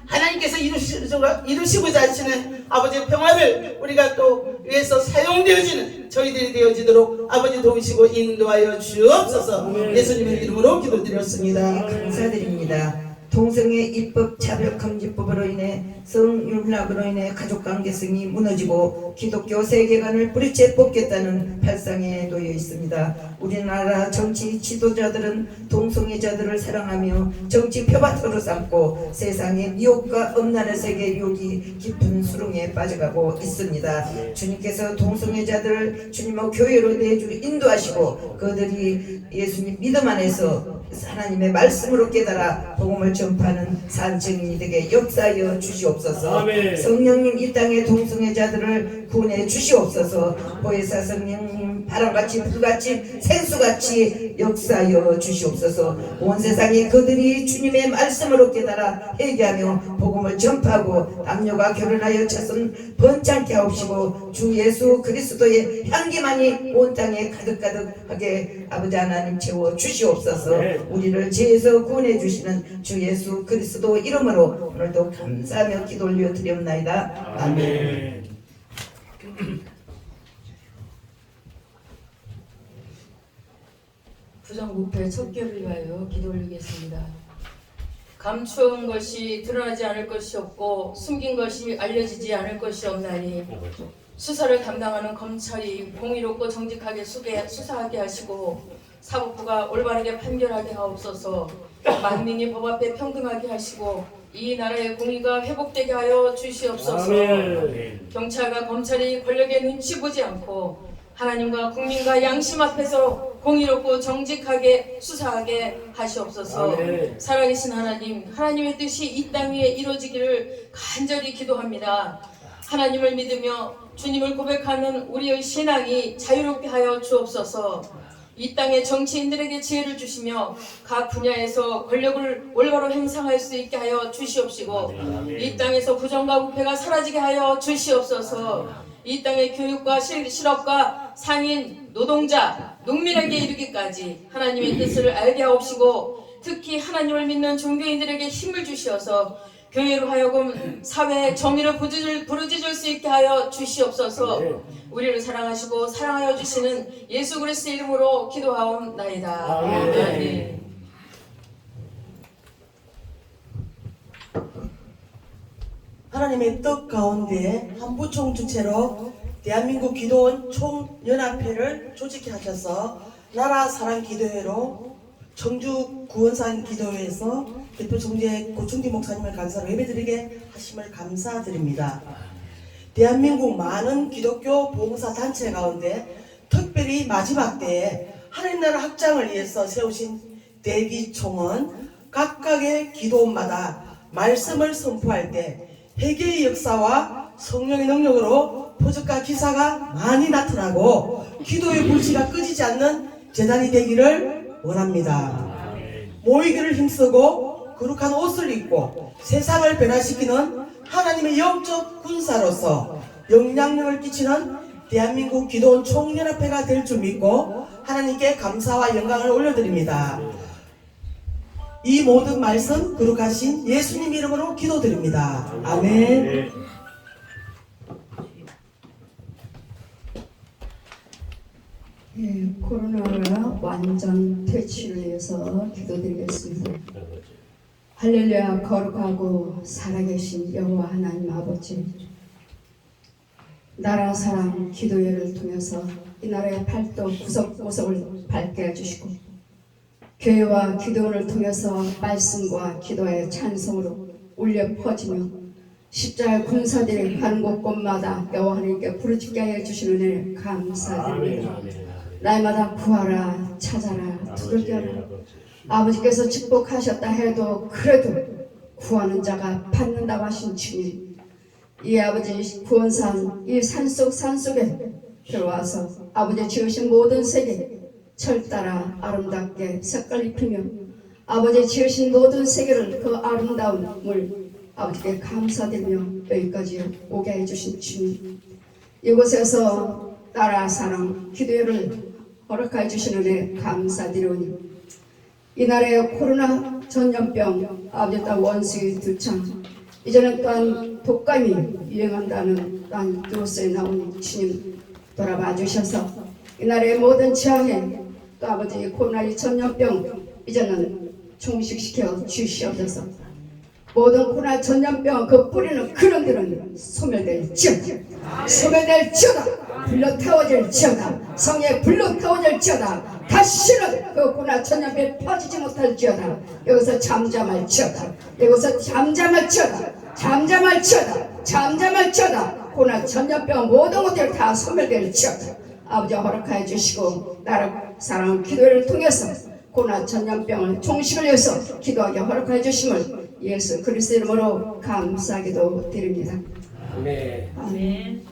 [SPEAKER 8] 하나님께서 이루시고자 하시는 아버지의 평화를 우리가 또 위해서 사용되어지는 저희들이 되어지도록 아버지 도우시고 인도하여 주옵소서. 예수님의 이름으로 기도드렸습니다.
[SPEAKER 6] 감사드립니다. 동성애 입법 차별금지법으로 인해 성윤락으로 인해 가족관계성이 무너지고 기독교 세계관을 뿌리째 뽑겠다는 발상에 놓여 있습니다. 우리나라 정치 지도자들은 동성애자들을 사랑하며 정치 표밭으로 삼고 세상의 미혹과 엄란의 세계 유혹이 깊은 수렁에 빠져가고 있습니다. 주님께서 동성애자들을 주님의 교회로 내주 인도하시고 그들이 예수님 믿음 안에서 하나님의 말씀으로 깨달아 복음을 전파하는 산증인이 되게 역사하여 주시옵소서. 아멘. 성령님 이 땅의 동성애자들을 구원해 주시옵소서. 보혜사 성령님 바람같이 불같이 생수같이 역사하여 주시옵소서. 온 세상에 그들이 주님의 말씀으로 깨달아 회개하며 복음을 전파하고 남녀가 결혼하여 자손 번창케 하옵시고 주 예수 그리스도의 향기만이 온 땅에 가득가득하게 아버지 하나님 채워 주시옵소서. 우리를 죄에서 구원해 주시는 주 예수 그리스도 이름으로 오늘도 감사하며 기도 올려 드리옵나이다. 아멘.
[SPEAKER 9] 부정부패 척결을 위하여 기도 올리겠습니다. 감추은 것이 드러나지 않을 것이 없고 숨긴 것이 알려지지 않을 것이 없나니 수사를 담당하는 검찰이 공의롭고 정직하게 수사하게 하시고 사법부가 올바르게 판결하게 하옵소서. 만민이 법 앞에 평등하게 하시고 이 나라의 공의가 회복되게 하여 주시옵소서. 경찰과 검찰이 권력의 눈치 보지 않고 하나님과 국민과 양심 앞에서 공의롭고 정직하게 수사하게 하시옵소서. 살아계신 하나님, 하나님의 뜻이 이 땅 위에 이루어지기를 간절히 기도합니다. 하나님을 믿으며 주님을 고백하는 우리의 신앙이 자유롭게 하여 주옵소서. 이 땅의 정치인들에게 지혜를 주시며 각 분야에서 권력을 올바로 행사할 수 있게 하여 주시옵시고, 이 땅에서 부정과 부패가 사라지게 하여 주시옵소서. 이 땅의 교육과 실업과 상인, 노동자, 농민에게 이르기까지 하나님의 뜻을 알게 하옵시고, 특히 하나님을 믿는 종교인들에게 힘을 주시어서 교회로 하여금 사회의 정의를 부르짖을 수 있게 하여 주시옵소서. 우리를 사랑하시고 사랑하여 주시는 예수 그리스도의 이름으로 기도하옵나이다. 아멘.
[SPEAKER 10] 하나님의 뜻 가운데 한부총 주체로 대한민국 기도원 총연합회를 조직해 하셔서 나라 사랑 기도회로 청주 구원산 기도회에서 대표 총재 고충기 목사님을 간사로 예배드리게 하심을 감사드립니다. 대한민국 많은 기독교 봉사 단체 가운데 특별히 마지막 때에 하나님 나라 확장을 위해서 세우신 대기총은 각각의 기도원마다 말씀을 선포할 때 회개의 역사와 성령의 능력으로 표적과 기사가 많이 나타나고 기도의 불씨가 꺼지지 않는 재단이 되기를 원합니다. 모이기를 힘쓰고 거룩한 옷을 입고 세상을 변화시키는 하나님의 영적 군사로서 영향력을 끼치는 대한민국 기도원 총연합회가 될 줄 믿고 하나님께 감사와 영광을 올려드립니다. 이 모든 말씀 거룩하신 예수님 이름으로 기도드립니다. 아멘.
[SPEAKER 11] 코로나 완전 퇴치를 위해서 기도드리겠습니다. 할렐루야. 거룩하고 살아계신 여호와 하나님 아버지, 나라 사랑 기도회를 통해서 이 나라의 팔도 구석구석을 밝게 해주시고, 교회와 기도원을 통해서 말씀과 기도의 찬송으로 울려 퍼지며 십자가 군사들이 가는 곳곳마다 여호와 하나님께 부르짖게 해주시는 은혜를 감사드립니다. 날마다 구하라, 찾아라, 두들겨라. 아버지께서 축복하셨다 해도 그래도 구하는 자가 받는다고 하신 주님, 이 아버지 구원산 이 산속에 들어와서 아버지 지으신 모든 세계 철따라 아름답게 색깔 입히며 아버지 지으신 모든 세계를 그 아름다움을 아버지께 감사드리며 여기까지 오게 해주신 주님, 이곳에서 나라 사랑 기도회를 허락해 주시는 은혜 감사드리오니, 이 나라의 코로나 전염병 아버지 땅 원수의 두창, 이제는 또한 독감이 유행한다는 또한 뉴스에 나오니 주님 돌아봐 주셔서 이 나라의 모든 지향에 또 아버지 코로나 전염병 이제는 종식시켜 주시옵소서. 모든 코로나 전염병 그 뿌리는 그놈들은 소멸될지어다. 소멸될지어다. 불러 태워질지어다. 성에 불러 태워질지어다. 다시는 그 코로나 전염병이 퍼지지 못할지어다. 여기서 잠잠할지어다. 여기서 잠잠할지어다. 잠잠할지어다. 잠잠할지어다. 코로나 전염병 모든 것들 다 소멸될지어다. 아버지 허락하여 주시고 나라 사랑 기도를 통해서 코로나 전염병을 종식을 위해서 기도하게 허락하여 주심을 예수 그리스도 이름으로 감사기도 드립니다.
[SPEAKER 7] 아멘.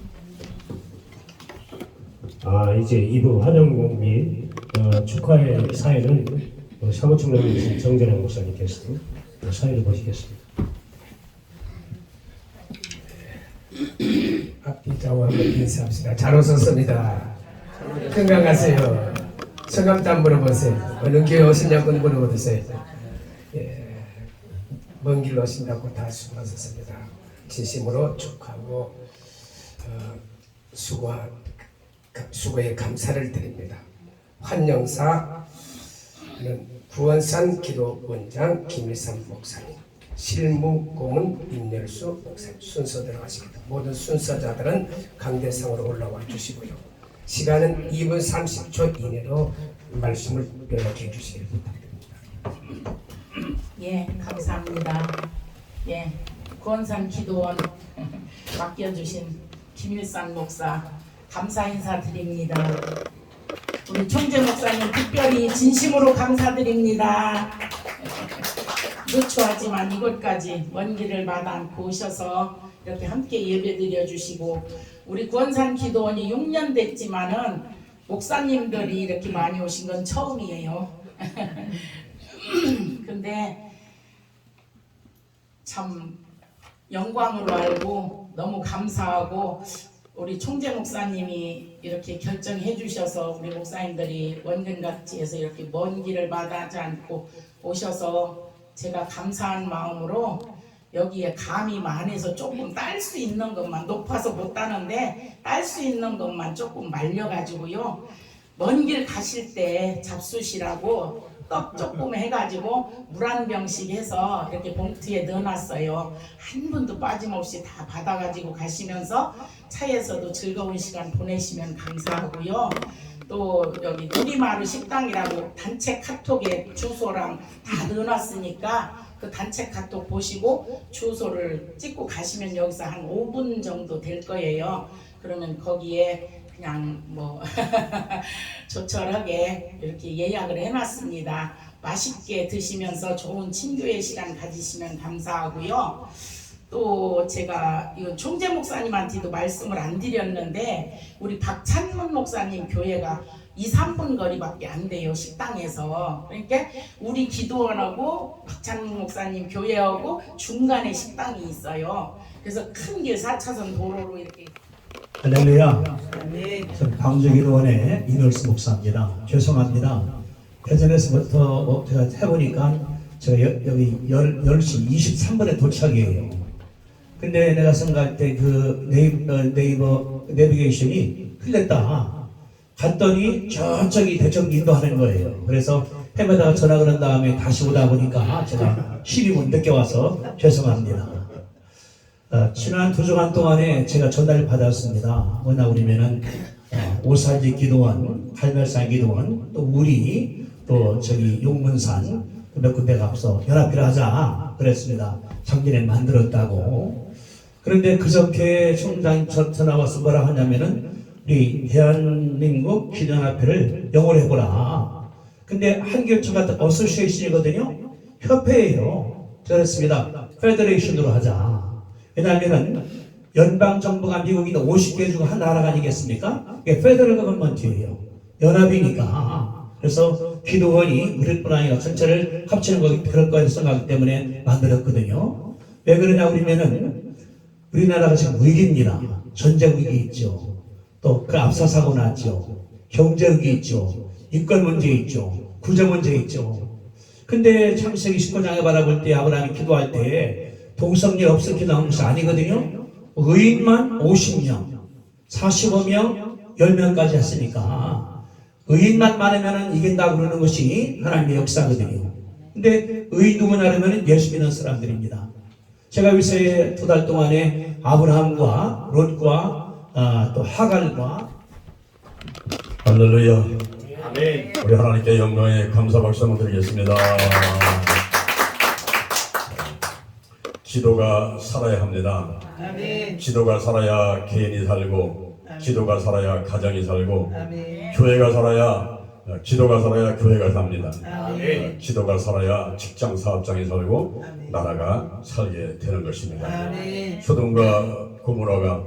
[SPEAKER 12] 이제 2부 환영 및 축하의 사회는 사무총장님 정전영 목사님께서 사회를 보시겠습니다.
[SPEAKER 13] 앞뒤 좌우 한번 인사합시다. 잘 오셨습니다. 건강하세요. 성함도 안 물어보세요. 어느 교회 오시냐고 물어보세요. 먼 길 오신다고 다 수고하셨습니다. 진심으로 축하하고 수고에 감사를 드립니다. 환영사는 구원산 기도원장 김일삼 목사님, 실무공은 임열수 목사님 순서 들어가시겠다. 모든 순서자들은 강대상으로 올라와 주시고요. 시간은 2분 30초 이내로 말씀을 요약해 주시길 부탁드립니다.
[SPEAKER 14] 예, 감사합니다. 예, 구원산 기도원 맡겨주신 김일산 목사 감사 인사드립니다. 우리 총재 목사님 특별히 진심으로 감사드립니다. 누추하지만 이곳까지 먼 길을 마다 않고 오셔서 이렇게 함께 예배드려 주시고, 우리 구원산 기도원이 6년 됐지만은 목사님들이 이렇게 많이 오신 건 처음이에요. 근데 참 영광으로 알고 너무 감사하고, 우리 총재 목사님이 이렇게 결정해 주셔서 우리 목사님들이 원근각지에서 이렇게 먼 길을 마다하지 않고 오셔서 제가 감사한 마음으로 여기에 감이 많아서 조금 딸 수 있는 것만, 높아서 못 따는데 딸 수 있는 것만 조금 말려가지고요, 먼 길 가실 때 잡수시라고 떡 조금 해가지고 물 한 병씩 해서 이렇게 봉투에 넣어놨어요. 한 분도 빠짐없이 다 받아가지고 가시면서 차에서도 즐거운 시간 보내시면 감사하고요. 또 여기 누리마루 식당이라고 단체 카톡에 주소랑 다 넣어놨으니까 그 단체 카톡 보시고 주소를 찍고 가시면 여기서 한 5분 정도 될 거예요. 그러면 거기에 그냥 뭐 조촐하게 이렇게 예약을 해놨습니다. 맛있게 드시면서 좋은 친교의 시간 가지시면 감사하고요. 또 제가 이건 총재 목사님한테도 말씀을 안 드렸는데, 우리 박찬문 목사님 교회가 2-3분 거리밖에 안 돼요, 식당에서. 그러니까 우리 기도원하고 박찬문 목사님 교회하고 중간에 식당이 있어요. 그래서 큰 길 4차선 도로로 이렇게.
[SPEAKER 15] 할렐루야. 저는 광주기도원의 이널스 목사입니다. 죄송합니다. 예전에서부터 제가 해보니까 제가 여기 10시 23분에 도착이에요. 근데 내가 생각할 때 그 네이버 내비게이션이 틀렸다. 갔더니 저쪽이 대청기 인도하는 거예요. 그래서 해마다 전화 그런 다음에 다시 오다 보니까 제가 12분 늦게 와서 죄송합니다. 지난 2주간 동안에 제가 전달을 받았습니다. 뭐냐 그러면은 오살지 기도원, 갈멜산 기도원, 또 우리, 또 저기 용문산 몇 군데가 앞서 연합회를 하자 그랬습니다. 작년에 만들었다고. 그런데 그저께 총장 전화 와서 뭐라 하냐면은 우리 대한민국 기도연합회를 영어로 해보라. 근데 한교처가 어소시에이션이거든요. 협회예요. 그렇습니다. 페더레이션으로 하자. 왜냐하면은 연방정부가 미국이 50개 중에 한 나라가 아니겠습니까? 이게 페더럴 거버먼트예요. 연합이니까. 그래서 기도원이 우리뿐 아니라 전체를 합치는 거기 그럴 거에 생각하기 때문에 만들었거든요. 왜 그러냐 그러면은 우리나라가 지금 위기입니다. 전쟁 위기 있죠. 또 그 앞서 사고 났죠. 경제 위기 있죠. 인권 문제 있죠. 구조 문제 있죠. 근데 창세기 19장에 바라볼 때 아브라함이 기도할 때 동성애 없을 기도하는 것이 아니거든요. 의인만 50명, 45명, 10명까지 했으니까 의인만 많으면 이긴다고 그러는 것이 하나님의 역사거든요. 근데 의인 누구냐 하면 예수 믿는 사람들입니다. 제가 위서에 2달 동안에 아브라함과 롯과 또 하갈과
[SPEAKER 16] 할렐루야. 아멘. 우리 하나님께 영광의 감사 박수 한번 드리겠습니다. 기도가 살아야 합니다. 아멘. 기도가 살아야 개인이 살고, 아멘. 기도가 살아야 가정이 살고, 아멘. 교회가 살아야, 기도가 살아야 교회가 삽니다. 아멘. 기도가 살아야 직장 사업장이 살고, 아멘. 나라가 살게 되는 것입니다. 아멘. 소돔과 고모라가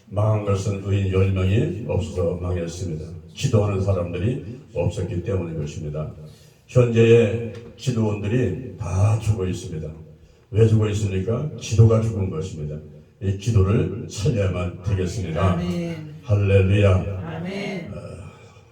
[SPEAKER 16] 망한 것은 의인 10명이 없어서 망했습니다. 기도하는 사람들이 없었기 때문인 것입니다. 현재의 기도원들이 다 죽어 있습니다. 왜 죽어 있습니까? 기도가 죽은 것입니다. 이 기도를 살려야만 되겠습니다. 아멘. 할렐루야. 아멘.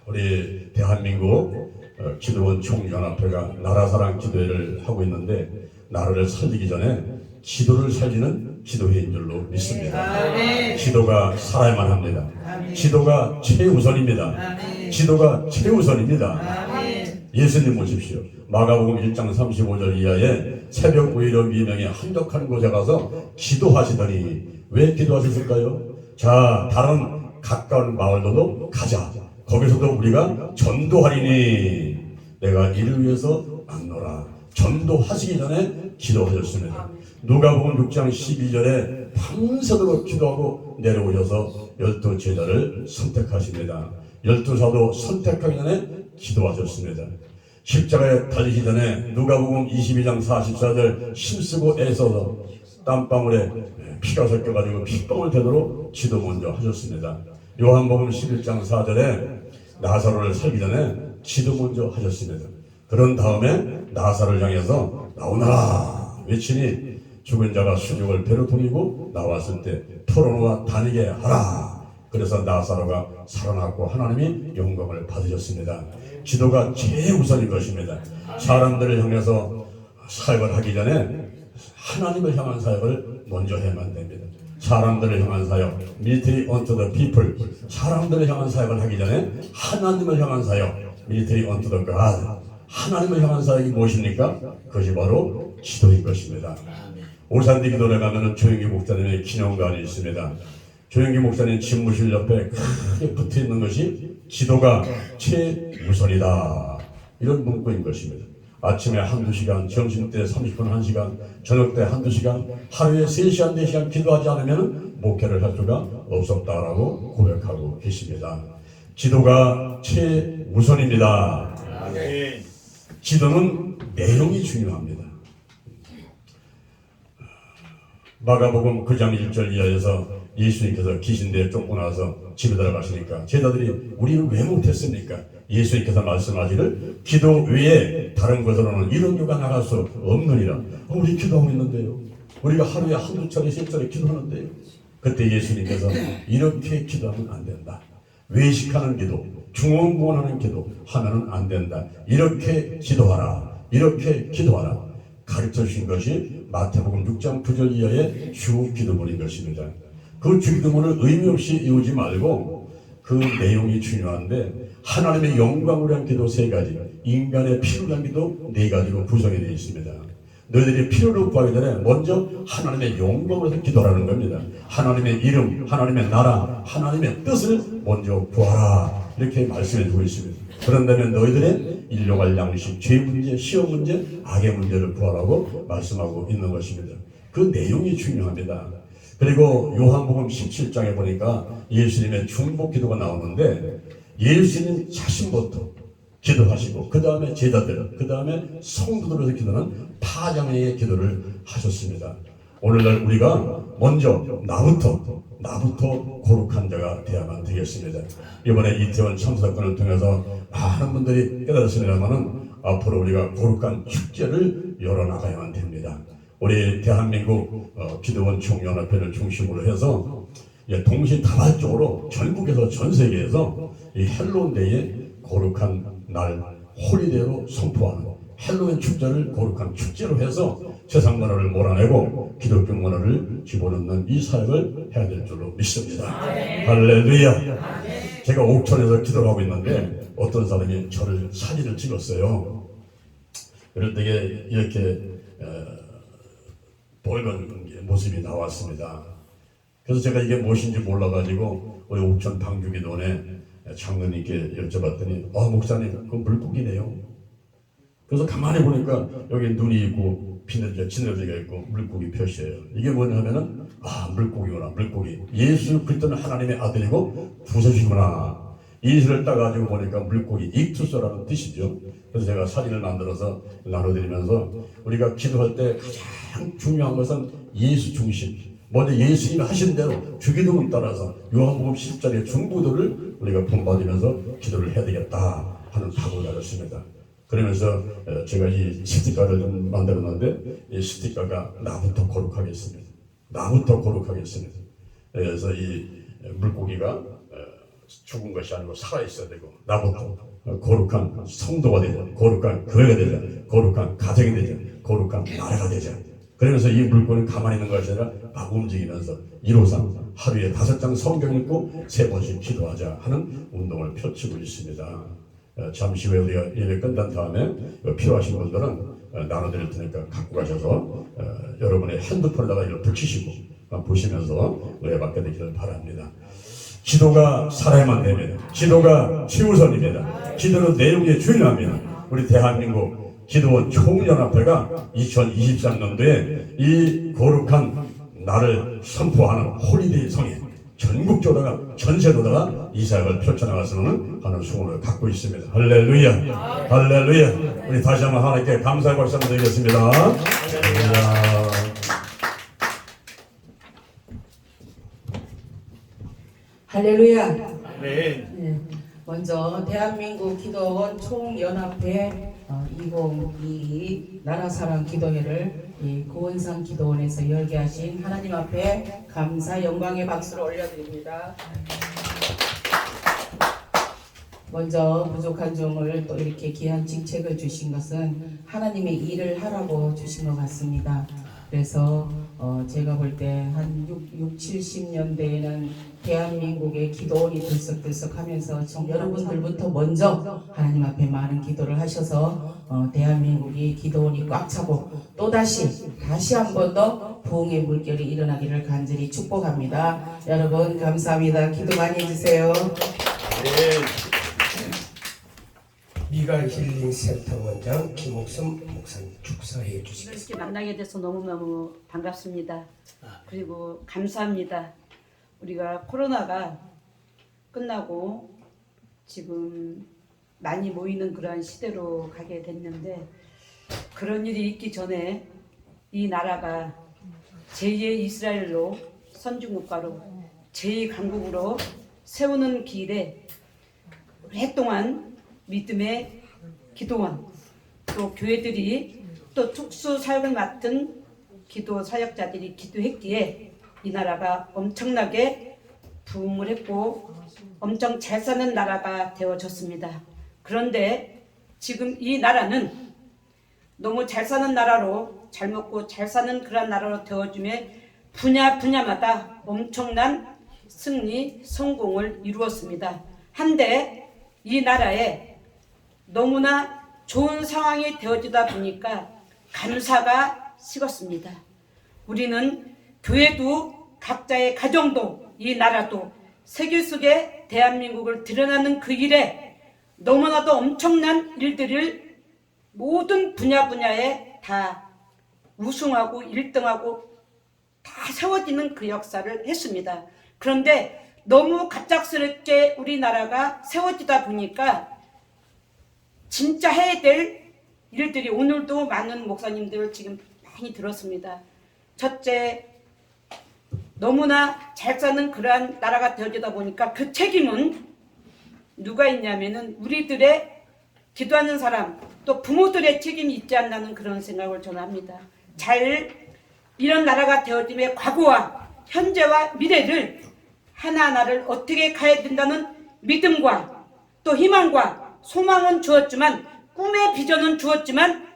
[SPEAKER 16] 우리 대한민국 기도원 총연합회가 나라사랑 기도회를 하고 있는데, 나라를 살리기 전에 기도를 살리는 기도회인 줄로 믿습니다. 아멘. 기도가 살아야만 합니다. 아멘. 기도가 최우선입니다. 아멘. 기도가 최우선입니다. 아멘. 예수님 보십시오. 마가복음 1장 35절 이하에 새벽 오히려 미명에 한적한 곳에 가서 기도하시더니, 왜 기도하셨을까요? 자, 다른 가까운 마을로도 가자. 거기서도 우리가 전도하리니 내가 이를 위해서 안노라. 전도하시기 전에 기도하셨습니다. 누가복음 6장 12절에 밤새도록 기도하고 내려오셔서 12제자를 선택하십니다. 12사도 선택하기 전에 기도하셨습니다. 십자가에 달리기 전에 누가복음 22장 44절 힘쓰고 애써서 땀방울에 피가 섞여가지고 핏방울 되도록 기도 먼저 하셨습니다. 요한복음 11장 4절에 나사로를 살기 전에 기도 먼저 하셨습니다. 그런 다음에 나사로를 향해서 나오너라 외치니 죽은 자가 수족을 배로 돌리고 나왔을 때 토로노가 다니게 하라. 그래서 나사로가 살아났고 하나님이 영광을 받으셨습니다. 기도가 최우선인 것입니다. 사람들을 향해서 사역을 하기 전에 하나님을 향한 사역을 먼저 해야만 됩니다. 사람들을 향한 사역, military unto the people. 사람들을 향한 사역을 하기 전에 하나님을 향한 사역, military unto the God. 하나님을 향한 사역이 무엇입니까? 그것이 바로 기도인 것입니다. 오산디 기도에 가면은 조영기 목사님의 기념관이 있습니다. 조영기 목사님 집무실 옆에 크게 붙어 있는 것이 기도가 최우선이다. 이런 문구인 것입니다. 아침에 한두 시간, 점심때 30분 1시간, 저녁때 한두 시간, 하루에 3시간, 4시간 기도하지 않으면 목회를 할 수가 없었다라고 고백하고 계십니다. 기도가 최우선입니다. 기도는 내용이 중요합니다. 마가복음 9장 1절 이하에서 예수님께서 귀신대에 쫓고 나서 집에 들어가시니까 제자들이 우리는 왜 못했습니까? 예수님께서 말씀하시를 기도 외에 다른 것으로는 이런 교가 나갈 수 없느니라. 우리 기도하고 있는데요. 우리가 하루에 한두 차례 세 차례 기도하는데요. 그때 예수님께서 이렇게 기도하면 안 된다. 외식하는 기도, 중언부언하는 기도 하면은 안 된다. 이렇게 기도하라. 이렇게 기도하라. 가르쳐 주신 것이 마태복음 6장 9절 이하의 주 기도문인 것입니다. 그 주 기도문을 의미 없이 이루지 말고 그 내용이 중요한데 하나님의 영광을 위한 기도 3가지, 인간의 필요를 위한 기도 4가지로 구성이 되어 있습니다. 너희들이 필요를 구하기 전에 먼저 하나님의 영광을 위해서 기도하라는 겁니다. 하나님의 이름, 하나님의 나라, 하나님의 뜻을 먼저 구하라. 이렇게 말씀해 주고 있습니다. 그런다면 너희들의 일용할 양식, 죄 문제, 시험 문제, 악의 문제를 구하라고 말씀하고 있는 것입니다. 그 내용이 중요합니다. 그리고 요한복음 17장에 보니까 예수님의 중복 기도가 나오는데 예수님 자신부터 기도하시고 그 다음에 제자들, 그 다음에 성도들에서 기도하는 파장의 기도를 하셨습니다. 오늘날 우리가 먼저 나부터 거룩한 자가 되어야만 되겠습니다. 이번에 이태원 참사 사건을 통해서 많은 분들이 깨달았습니다만은 앞으로 우리가 거룩한 축제를 열어나가야만 됩니다. 우리 대한민국 기도원 총연합회를 중심으로 해서 동시다발적으로 전국에서 전 세계에서 이 헬로윈데이에 거룩한 날 홀리데이로 선포하는 헬로윈 축제를 거룩한 축제로 해서 세상 문화를 몰아내고 기독교 문화를 집어넣는 이 사역을 해야 될 줄로 믿습니다. 할렐루야. 제가 옥천에서 기도하고 있는데 어떤 사람이 저를 사진을 찍었어요. 그럴 때 이렇게 벌건 모습이 나왔습니다. 그래서 제가 이게 무엇인지 몰라가지고 우리 옥천 방주기도원에 장로님께 여쭤봤더니 목사님 그건 물고기네요. 그래서 가만히 보니까 여기 눈이 있고 지느러미가 있고 물고기 표시예요. 이게 뭐냐면은 물고기구나. 물고기. 예수 그리스도는 하나님의 아들이고 구세주구나. 이슬을 따가지고 보니까 물고기 익투스라는 뜻이죠. 그래서 제가 사진을 만들어서 나눠드리면서 우리가 기도할 때 가장 중요한 것은 예수 중심. 먼저 예수님이 하신 대로 주기도문 따라서 요한복음 10장의 중보도를 우리가 본받으면서 기도를 해야 되겠다 하는 각오를 가졌습니다. 그러면서 제가 이 스티커를 좀 만들었는데 이 스티커가 나부터 거룩하겠습니다. 나부터 거룩하겠습니다. 그래서 이 물고기가 죽은 것이 아니고 살아있어야 되고 나부터 거룩한 성도가 되자, 거룩한 교회가 되자, 거룩한 가정이 되자, 거룩한 나라가 되자. 그러면서 이 물고기는 가만히 있는 것이 아니라 막 움직이면서 1호상 하루에 5장 성경 읽고 3번씩 기도하자 하는 운동을 펼치고 있습니다. 잠시 후에 우리가 예배 끝난 다음에 필요하신 분들은 나눠드릴 테니까 갖고 가셔서 여러분의 핸드폰에다가 이걸 붙이시고 보시면서 은혜 받게 되기를 바랍니다. 기도가 살아야만 됩니다. 기도가 최우선입니다. 기도는 내용이 중요합니다. 우리 대한민국 기도원 총연합회가 2023년도에 이 거룩한 날을 선포하는 홀리데이 성에 전국적으로다가 전세로다가 이 사역을 펼쳐나갔으면 하는 소원을 갖고 있습니다. 할렐루야, 할렐루야. 우리 다시 한번 하나님께 감사의 박수 한번 드리겠습니다. 할렐루야.
[SPEAKER 14] 할렐루야.
[SPEAKER 5] 네.
[SPEAKER 14] 먼저 대한민국 기도원 총연합회 2022 나라사랑 기도회를 이 고은상 기도원에서 열게 하신 하나님 앞에 감사 영광의 박수를 올려드립니다. 먼저 부족한 종을 또 이렇게 귀한 직책을 주신 것은 하나님의 일을 하라고 주신 것 같습니다. 그래서 제가 볼 때 한 70년대에는 대한민국의 기도원이 들썩들썩하면서 여러분들부터 먼저 하나님 앞에 많은 기도를 하셔서 대한민국이 기도원이 꽉 차고 다시 한 번 더 부흥의 물결이 일어나기를 간절히 축복합니다. 여러분 감사합니다. 기도 많이 해주세요.
[SPEAKER 13] 미갈 힐링 센터 원장 김옥순 목사님 축사해 주시겠습니다.
[SPEAKER 17] 이렇게 만나게 돼서 너무너무 반갑습니다. 그리고 감사합니다. 우리가 코로나가 끝나고 지금 많이 모이는 그러한 시대로 가게 됐는데 그런 일이 있기 전에 이 나라가 제2의 이스라엘로 선진국가로 제2강국으로 세우는 길에 오랫동안 믿음의 기도원 또 교회들이 또 특수 사역을 맡은 기도 사역자들이 기도했기에 이 나라가 엄청나게 부흥을 했고 엄청 잘 사는 나라가 되어졌습니다. 그런데 지금 이 나라는 너무 잘 사는 나라로 잘 먹고 잘 사는 그런 나라로 되어줌에 분야마다 엄청난 승리, 성공을 이루었습니다. 한데 이 나라에 너무나 좋은 상황이 되어지다 보니까 감사가 식었습니다. 우리는 교회도 각자의 가정도 이 나라도 세계 속에 대한민국을 드러나는 그 일에 너무나도 엄청난 일들을 모든 분야에 다 우승하고 1등하고 다 세워지는 그 역사를 했습니다. 그런데 너무 갑작스럽게 우리나라가 세워지다 보니까 진짜 해야 될 일들이 오늘도 많은 목사님들 지금 많이 들었습니다. 첫째, 너무나 잘 사는 그러한 나라가 되어지다 보니까 그 책임은 누가 있냐면은 우리들의 기도하는 사람 또 부모들의 책임이 있지 않나는 그런 생각을 저는 합니다. 이런 나라가 되어짐에 과거와 현재와 미래를 하나하나를 어떻게 가야 된다는 믿음과 또 희망과 소망은 주었지만 꿈의 비전은 주었지만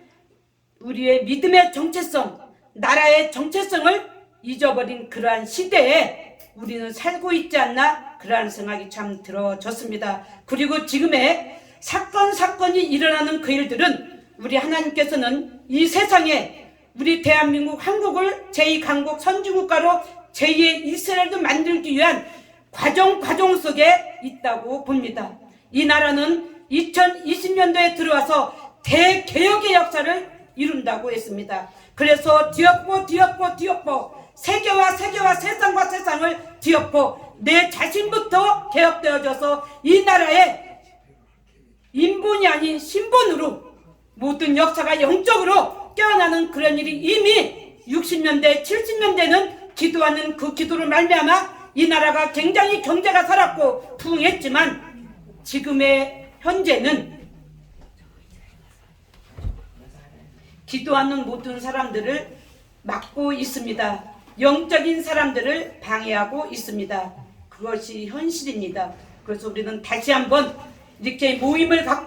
[SPEAKER 17] 우리의 믿음의 정체성, 나라의 정체성을 잊어버린 그러한 시대에 우리는 살고 있지 않나 그러한 생각이 참 들어졌습니다. 그리고 지금의 사건이 일어나는 그 일들은 우리 하나님께서는 이 세상에 우리 대한민국 한국을 제2강국 선진국가로 제2의 이스라엘도 만들기 위한 과정 속에 있다고 봅니다. 이 나라는 2020년도에 들어와서 대개혁의 역사를 이룬다고 했습니다. 그래서 뒤엎고 세계와 세상과 세상을 뒤엎고 내 자신부터 개혁되어져서 이 나라의 인본이 아닌 신본으로 모든 역사가 영적으로 깨어나는 그런 일이 이미 60년대 70년대는 기도하는 그 기도를 말미암아 이 나라가 굉장히 경제가 살았고 부흥했지만 지금의 현재는 기도하는 모든 사람들을 막고 있습니다. 영적인 사람들을 방해하고 있습니다. 그것이 현실입니다. 그래서 우리는 다시 한번 이렇게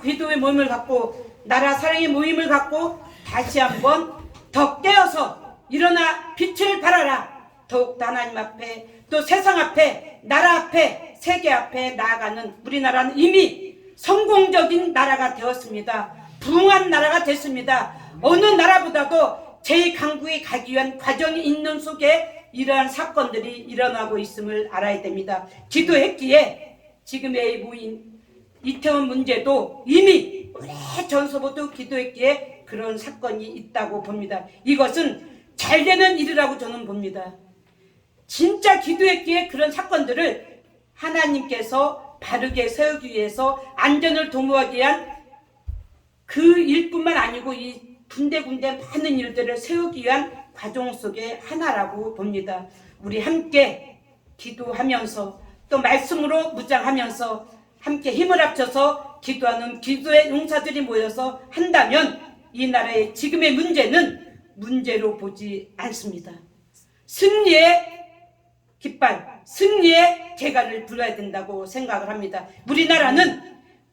[SPEAKER 17] 기도의 모임을 갖고 나라 사랑의 모임을 갖고 다시 한번 더 깨어서 일어나 빛을 발하라. 더욱 하나님 앞에 또 세상 앞에 나라 앞에 세계 앞에 나아가는 우리나라는 이미 성공적인 나라가 되었습니다. 부흥한 나라가 됐습니다. 어느 나라보다도 제2강국에 가기 위한 과정이 있는 속에 이러한 사건들이 일어나고 있음을 알아야 됩니다. 기도했기에 지금의 모인 이태원 문제도 이미 오래전서부터 기도했기에 그런 사건이 있다고 봅니다. 이것은 잘 되는 일이라고 저는 봅니다. 진짜 기도했기에 그런 사건들을 하나님께서 바르게 세우기 위해서 안전을 도모하기 위한 그 일뿐만 아니고 이 군데군데 많은 일들을 세우기 위한 과정 속의 하나라고 봅니다. 우리 함께 기도하면서 또 말씀으로 무장하면서 함께 힘을 합쳐서 기도하는 기도의 용사들이 모여서 한다면 이 나라의 지금의 문제는 문제로 보지 않습니다. 승리의 깃발, 승리의 재갈을 불러야 된다고 생각을 합니다. 우리나라는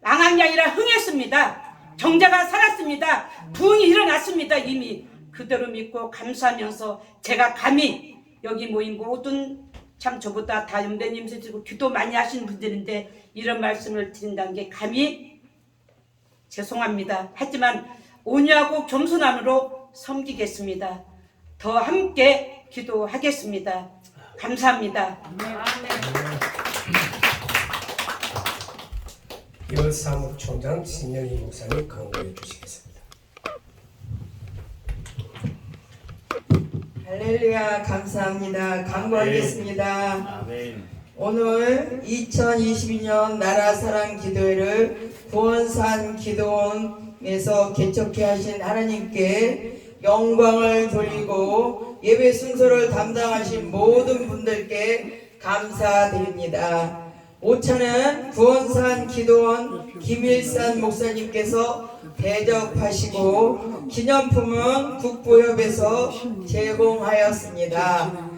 [SPEAKER 17] 망한 게 아니라 흥했습니다. 경제가 살았습니다. 부흥이 일어났습니다. 이미 그대로 믿고 감사하면서 제가 감히 여기 모인 모든 참 저보다 다 연배님 세지고 기도 많이 하시는 분들인데 이런 말씀을 드린다는 게 감히 죄송합니다. 하지만 온유하고 겸손함으로 섬기겠습니다. 더 함께 기도하겠습니다. 감사합니다.
[SPEAKER 13] 이월 사무총장 신영희 목사님 강구해 주시겠습니다.
[SPEAKER 6] 할렐루야, 감사합니다. 강구하겠습니다. 오늘 2022년 나라사랑 기도회를 구원산 기도원에서 개척해 하신 하나님께 영광을 돌리고 예배 순서를 담당하신 모든 분들께 감사드립니다. 오차는 구원산 기도원 김일산 목사님께서 대접하시고 기념품은 국보협에서 제공하였습니다.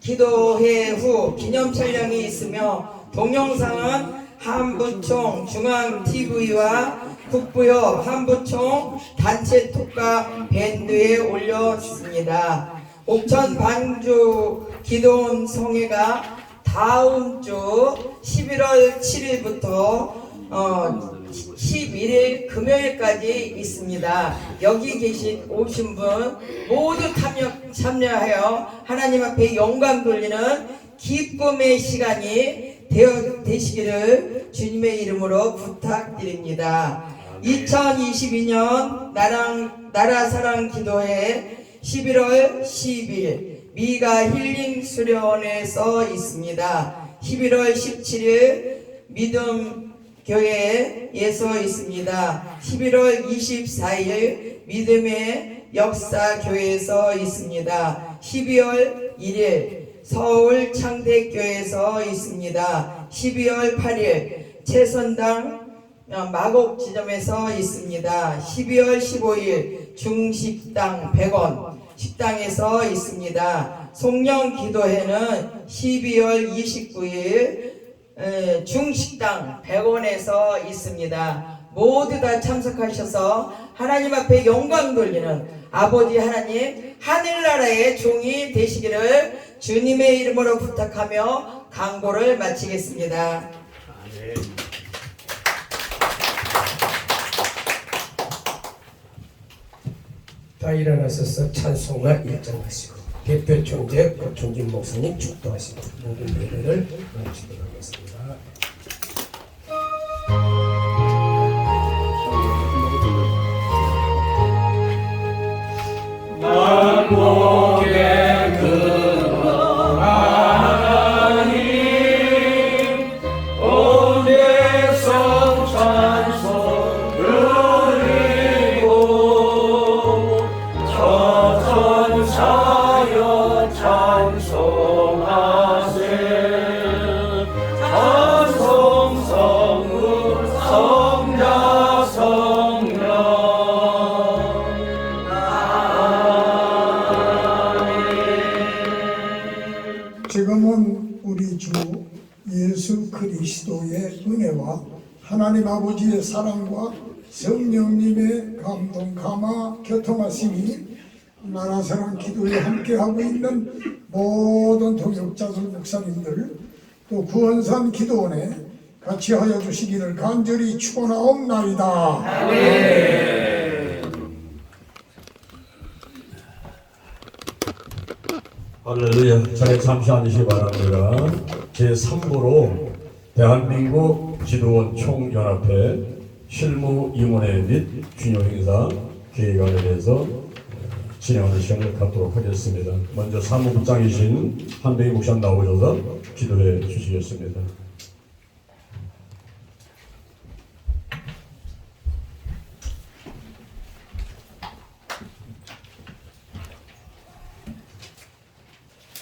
[SPEAKER 6] 기도회 후 기념 촬영이 있으며 동영상은 한부총 중앙TV와 국부협 한부총 단체 특가 밴드에 올렸습니다. 옥천 반주 기도원 성회가 다음 주 11월 7일부터 11일 금요일까지 있습니다. 여기 오신 분 모두 참여하여 하나님 앞에 영광 돌리는 기쁨의 시간이 되시기를 주님의 이름으로 부탁드립니다. 2022년 나라사랑 기도회 11월 10일 미가 힐링 수련회에서 있습니다. 11월 17일 믿음 교회에서 있습니다. 11월 24일 믿음의 역사 교회에서 있습니다. 12월 1일 서울 창대교회에서 있습니다. 12월 8일 채선당 마곡 지점에서 있습니다. 12월 15일 중식당 100원 식당에서 있습니다. 송령 기도회는 12월 29일 중식당 100원에서 있습니다. 모두 다 참석하셔서 하나님 앞에 영광 돌리는 아버지 하나님 하늘나라의 종이 되시기를 주님의 이름으로 부탁하며 강고를 마치겠습니다.
[SPEAKER 13] 다 일어나셔서 찬송가 일장하시고 대표 총재 고충진 목사님 축도하시고 모든 예배를 마치도록 하겠습니다.
[SPEAKER 1] 만복의 근원 하나님 온 백성 찬송 드리고 천천사여 찬송하세 찬송 성부 성자 성령
[SPEAKER 4] 지금은 우리 주 예수 그리스도의 은혜와 하나님 아버지의 사랑과 성령님의 감동 감화 교통하심이 나라사랑 기도에 함께하고 있는 모든 동역자들 목사님들 또 구원산 기도원에 같이 하여 주시기를 간절히 축원하옵나이다.
[SPEAKER 16] 할렐루야. 자리 잠시 앉으시기 바랍니다. 제3부로 대한민국 기도원 총연합회 실무 임원회 및 중요 행사 계획안에 대해서 진행하는 시간을 갖도록 하겠습니다. 먼저 사무국장이신 한병희 목사님 나오셔서 기도해 주시겠습니다.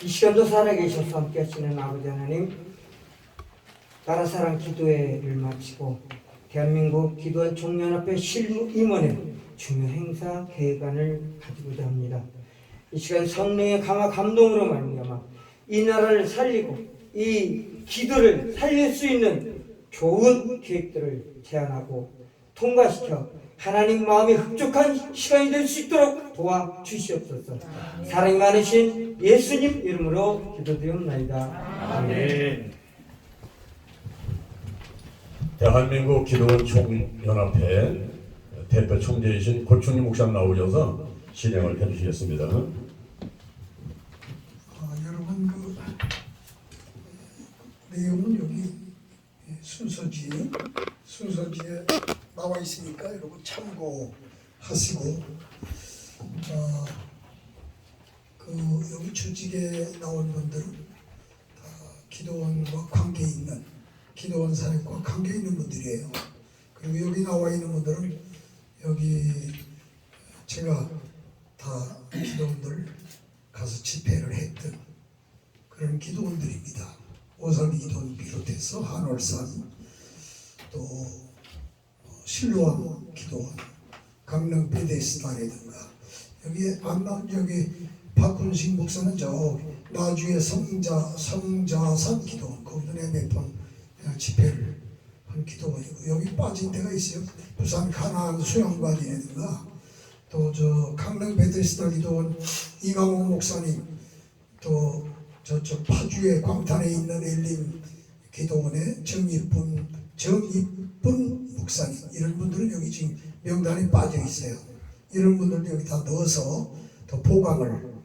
[SPEAKER 18] 이 시간도 살아계셔서 함께 하시는 아버지 하나님, 나라사랑 기도회를 마치고 대한민국 기도원 총연합회 실무 임원회 중요 행사 계획안을 가지고자 합니다. 이 시간 성령의 강화 감동으로 말미암아 이 나라를 살리고 이 기도를 살릴 수 있는 좋은 계획들을 제안하고 통과시켜 하나님 마음에 흡족한 시간이 될 수 있도록 도와주시옵소서. 사랑이 많으신 예수님 이름으로 기도드리옵나이다. 아멘.
[SPEAKER 16] 대한민국 기도원 총연합회 대표 총재이신 고충리 목사님 나오셔서 진행을 해주시겠습니다.
[SPEAKER 4] 여러분 내용은 여기 순서지에 나와 있으니까 여러분 참고하시고 여기 조직에 나온 분들은 다 기도원과 관계 있는 기도원 사역과 관계 있는 분들이에요. 그리고 여기 나와 있는 분들은 여기 제가 다 기도원들 가서 집회를 했던 그런 기도원들입니다. 오설리 기도원 비롯해서 한월산 또 실로암 기도원, 강릉 베데스다라든가 여기에 안 나온 여기 박훈식 목사는 저 나주의 성자산 기도원 거기도 몇 번 집회를 한 기도원이고 여기 빠진 데가 있어요. 부산 가나안 수양관이라든가 또 저 강릉 베데스다 기도원 이강호 목사님 또 저쪽 파주의 광탄에 있는 엘림 기도원의 정이쁜 목사님 이런 분들은 여기 지금 명단에 빠져 있어요. 이런 분들도 여기 다 넣어서 더 보강을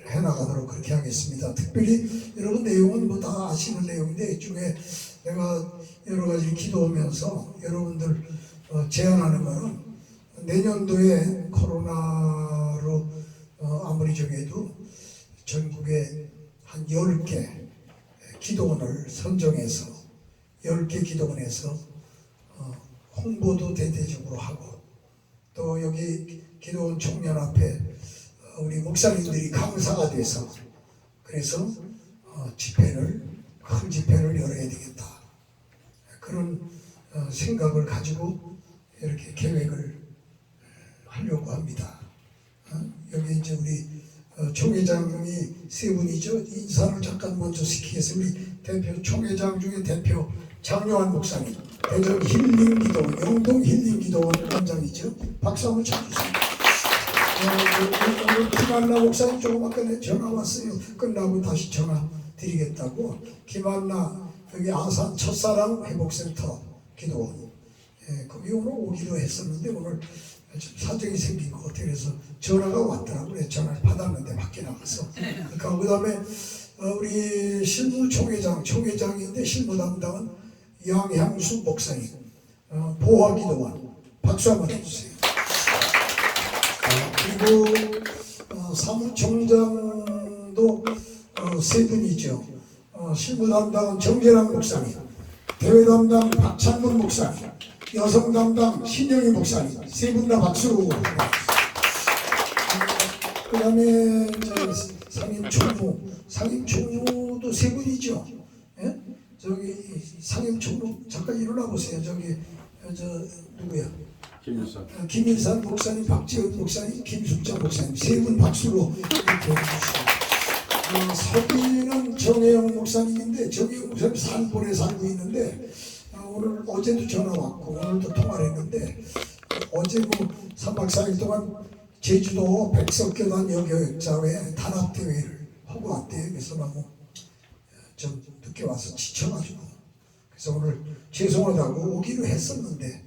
[SPEAKER 4] 해나가도록 그렇게 하겠습니다. 특별히 여러분 내용은 뭐 다 아시는 내용인데 이 중에 내가 여러 가지 기도하면서 여러분들 제안하는 거는 내년도에 코로나로 아무리 저게도 전국에 한 10개 기도원을 선정해서 10개 기도원에서 홍보도 대대적으로 하고 또 여기 기도원 총연합회 우리 목사님들이 강사가 돼서 그래서 큰 집회를 열어야 되겠다 그런 생각을 가지고 이렇게 계획을 하려고 합니다. 여기 이제 우리 총회장이 세 분이죠. 인사를 잠깐 먼저 시키겠습니다. 우리 대표 총회장 중에 대표 장요한 목사님, 대전 힐링기도원, 영동 힐링기도원 원장이죠. 박수 한번 쳐주세요. 오늘 김한나 목사님 조금 아까 전화 왔어요. 끝나고 다시 전화 드리겠다고. 김한나 여기 아산 첫사랑 회복센터 기도원 거기 오늘 오기로 했었는데 오늘 사정이 생긴 것 같아요. 그래서 전화가 왔더라고요. 전화를 받았는데 밖에 나가서. 그러니까 그 다음에 우리 실무 총회장인데 실무 담당은 양향수 목사님, 보화기도원 박수 한번 해주세요. 그리고 사무총장도 세 분이죠. 실무 담당은 정재랑 목사님, 대외 담당 박찬문 목사님, 여성 담당 신영희 목사님 세 분 다 박수. 그 다음에 상임총무도 세 분이죠. 예? 저기 상임총무 잠깐 일어나 보세요. 저기 누구야? 김일산 목사님, 박지원 목사님, 김숙자 목사님 세 분 박수로 이렇게 해주시고 서기는 정혜영 목사님인데 정혜영 목사님 산본에 살고 있는데 오늘 어제도 전화 왔고 오늘도 통화를 했는데 어제 3박 4일 동안 제주도 백석교단 여교육자회 단합대회를 하고 왔대요. 그래서 너무 좀 늦게 와서 지쳐가지고 그래서 오늘 죄송하다고 오기로 했었는데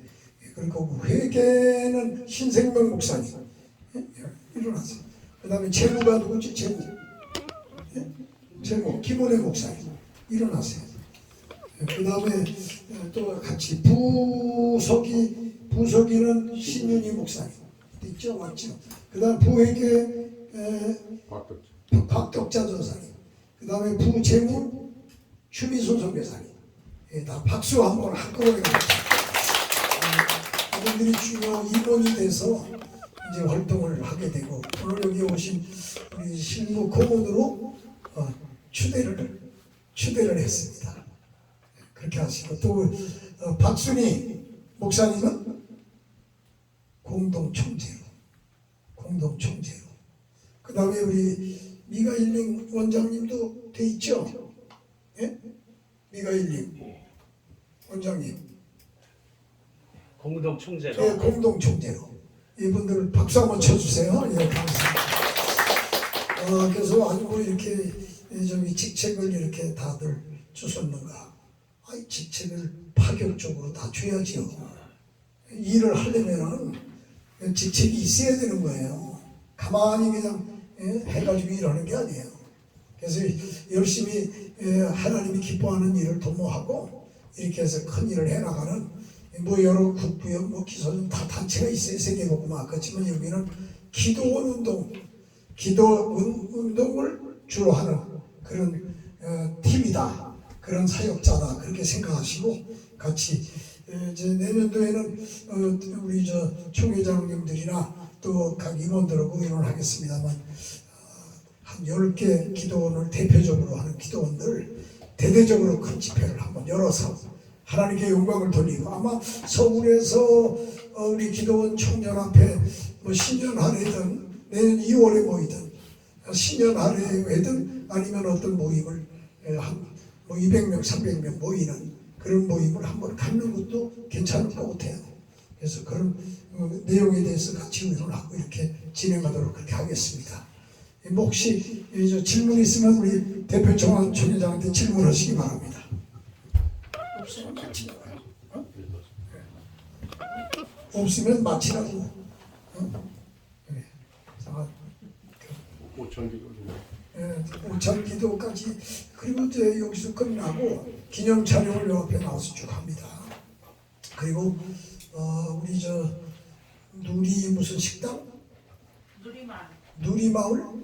[SPEAKER 4] 그리고 회계는 신생명 목사님 일어나세요. 그 다음에 재무가 누구지? 재무 김원혜 목사님 일어나세요. 그 다음에 또 같이 부석이 부서기는 신윤희 목사님 있죠, 맞죠? 그다음 부회계 박덕자 전사님, 그다음에 부재무 추미소 선교사님, 다 박수 한번 한꺼번에 이분들이 주요 임원이 돼서 이제 활동을 하게 되고, 오늘 여기 오신 우리 실무 고문으로 추대를 했습니다. 그렇게 하시고, 또 박순희 목사님은 공동총재로. 그 다음에 우리 미가일링 원장님도 돼 있죠? 예? 미가일링 원장님.
[SPEAKER 1] 공동총재로.
[SPEAKER 4] 예, 공동총재로. 이분들 박수 한번 쳐주세요. 예, 감사합니다. 그래서 아이고 이렇게 저기 직책을 이렇게 다들 주셨는가? 아이 직책을 파격적으로 다 줘야지요. 일을 하려면은 직책이 있어야 되는 거예요. 가만히 그냥 해가지고 일하는 게 아니에요. 그래서 열심히 하나님이 기뻐하는 일을 도모하고 이렇게 해서 큰 일을 해나가는 뭐 여러 국부역, 뭐 기소는 다 단체가 있어요. 세계보고만. 그렇지만 여기는 기도원 운동을 주로 하는 그런 팀이다. 그런 사역자다. 그렇게 생각하시고 같이 이제 내년도에는 우리 저 총회장님들이나 또 각 임원들하고 의논을 하겠습니다만 한 10개 기도원을 대표적으로 하는 기도원들 대대적으로 큰 집회를 한번 열어서 하나님께 영광을 돌리고, 아마 서울에서 우리 기도원 청년앞에 뭐 신년하례든 내년 2월에 모이든 신년하례회든 아니면 어떤 모임을 한 뭐 200명, 300명 모이는 그런 모임을 한번 갖는 것도 괜찮을 것 같아요. 그래서 그런 내용에 대해서 같이 의논하고 이렇게 진행하도록 그렇게 하겠습니다. 뭐 혹시 질문 있으면 우리 대표 총회장한테 질문하시기 바랍니다. 없으면 마치라고요. 없으면 마치라고. 그래. 5천 기도까지. 그리고 이제 여기서 끝나고 기념 촬영을 요 앞에 나와서 쭉 합니다. 그리고 우리 저 누리 무슨 식당? 누리마을? 누리마루.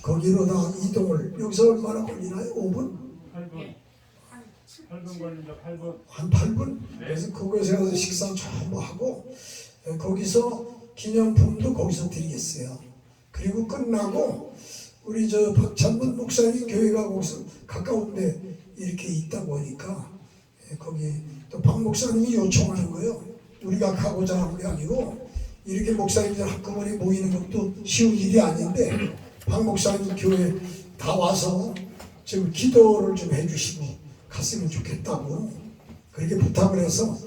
[SPEAKER 4] 거기로 다 이동을. 여기서 얼마나 걸리나요? 5분?
[SPEAKER 1] 8분 걸린다. 8분.
[SPEAKER 4] 한 8분? 그래서 그곳에 가서 식사 전부 하고 거기서 기념품도 거기서 드리겠어요. 그리고 끝나고 우리 저 박찬문 목사님 교회가 거기서 가까운데 이렇게 있다 보니까 거기 또 박 목사님이 요청하는 거예요. 우리가 가고자 하는 게 아니고 이렇게 목사님들 한꺼번에 모이는 것도 쉬운 일이 아닌데 박 목사님 교회 다 와서 지금 기도를 좀 해주시고 갔으면 좋겠다고 그렇게 부탁을 해서,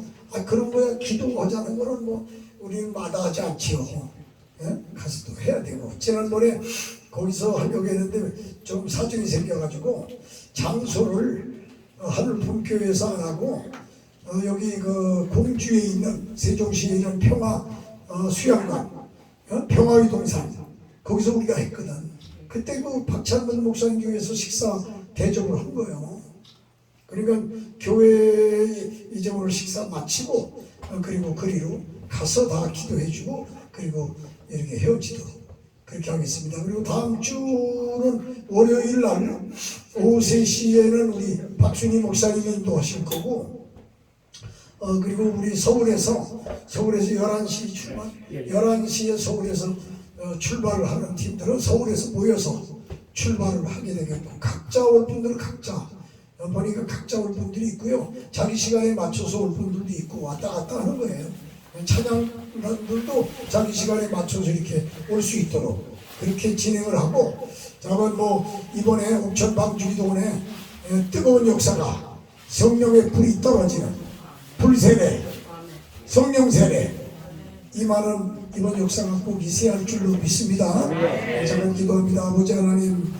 [SPEAKER 4] 그런 거야 기도하자는 거는 뭐 우리는 마다하지 않지요. 가서도 해야 되고. 지난번에 거기서 하려고 했는데 좀 사정이 생겨가지고 장소를 하늘품교회에서 안 하고 여기 그 공주에 있는 세종시에 있는 평화 수양관, 평화유동산 거기서 우리가 했거든. 그때 그 박찬문 목사님 교회에서 식사 대접을 한 거예요. 그러니까 교회 이제 오늘 식사 마치고 그리고 거리로 가서 다 기도해주고 그리고 이렇게 헤어지도록 그렇게 하겠습니다. 그리고 다음 주는 월요일 날 오후 3시에는 우리 박순희 목사님이 인도하실 거고, 그리고 우리 서울에서 11시 출발, 11시에 서울에서 출발을 하는 팀들은 서울에서 모여서 출발을 하게 되겠고, 각자 올 분들은 각자 보니까 각자 올 분들이 있고요. 자기 시간에 맞춰서 올 분들도 있고 왔다 갔다 하는 거예요. 찬양단들도 자기 시간에 맞춰서 이렇게 올 수 있도록 그렇게 진행을 하고, 다만 뭐 이번에 옥천 방주기도원에 뜨거운 역사가 성령의 불이 떨어지는 불세례, 성령 세례 이 많은 이번 역사가 꼭 있어야 할 줄로 믿습니다. 저는 기도합니다. 아버지 하나님,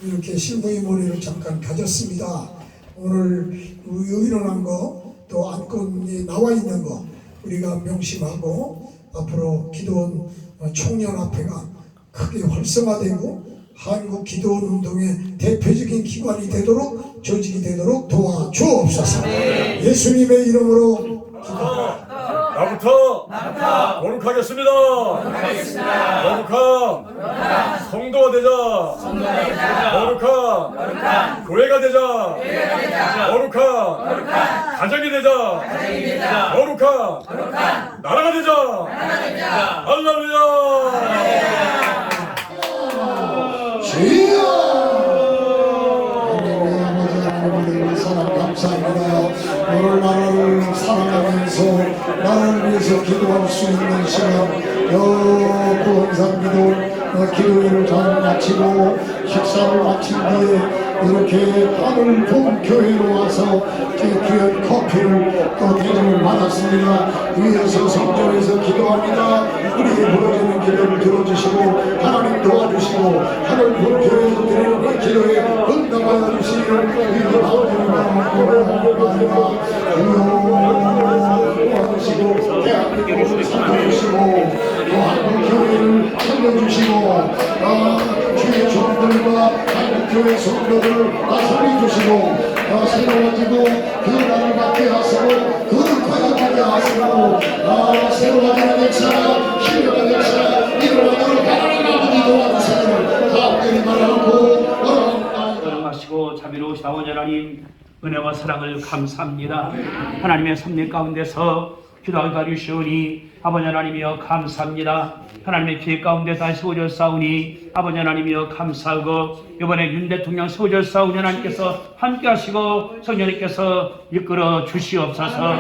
[SPEAKER 4] 이렇게 실무임원회를 잠깐 가졌습니다. 오늘 의논한 거 또 안건이 나와 있는 거 우리가 명심하고 앞으로 기도원 총연합회가 크게 활성화되고 한국 기도원 운동의 대표적인 기관이 되도록 조직이 되도록 도와주옵소서. 예수님의 이름으로
[SPEAKER 16] 나부터 거룩하겠습니다. 거룩한 성도가 되자. 거룩한 교회가 되자. 거룩한 가정이 되자. 거룩한 나라가 되자. 할렐루야.
[SPEAKER 4] 주여! 하나님의 아버지 하나님을 사랑 감사합니다. 오늘 나라를 사랑하면서 나라를 위해서 기도할 수 있는 시간 구원산 기도회를 잘 마치고 식사를 마친 뒤에 이렇게 하늘 본 교회로 와서 귀한 커피를 또 대접을 받았습니다. 위에서 성전에서 기도합니다. 우리의 부러지는 기도를 들어주시고 하나님 도와주시고 하늘 본 교회에서 드리는 그 기도에 응답하여 주시기를 우리 아버지를 도와주시고 대한민국을 살려주시고 또 한국 교회를 살려주시고 주의 종들과 한국교회 성도들을 다 살려주시고 새로워지고 그 나를 받게 하시고 거룩하게 하게 하시고 새로워지는 역사 힘있는 역사 일어나도록 하나님 아버지 도와주시기를 간절히 바라고
[SPEAKER 19] 마시고 자비로우신 아버지 하나님 은혜와 사랑을 감사합니다. 하나님의 섭리 가운데서 기도하게 하시오니 아버지 하나님이여 감사합니다. 하나님의 기회 가운데 다시 세워졌사오니 아버지 하나님이여 감사하고 이번에 윤 대통령 세워졌사오니 하나님께서 함께 하시고 성령님께서 이끌어 주시옵소서.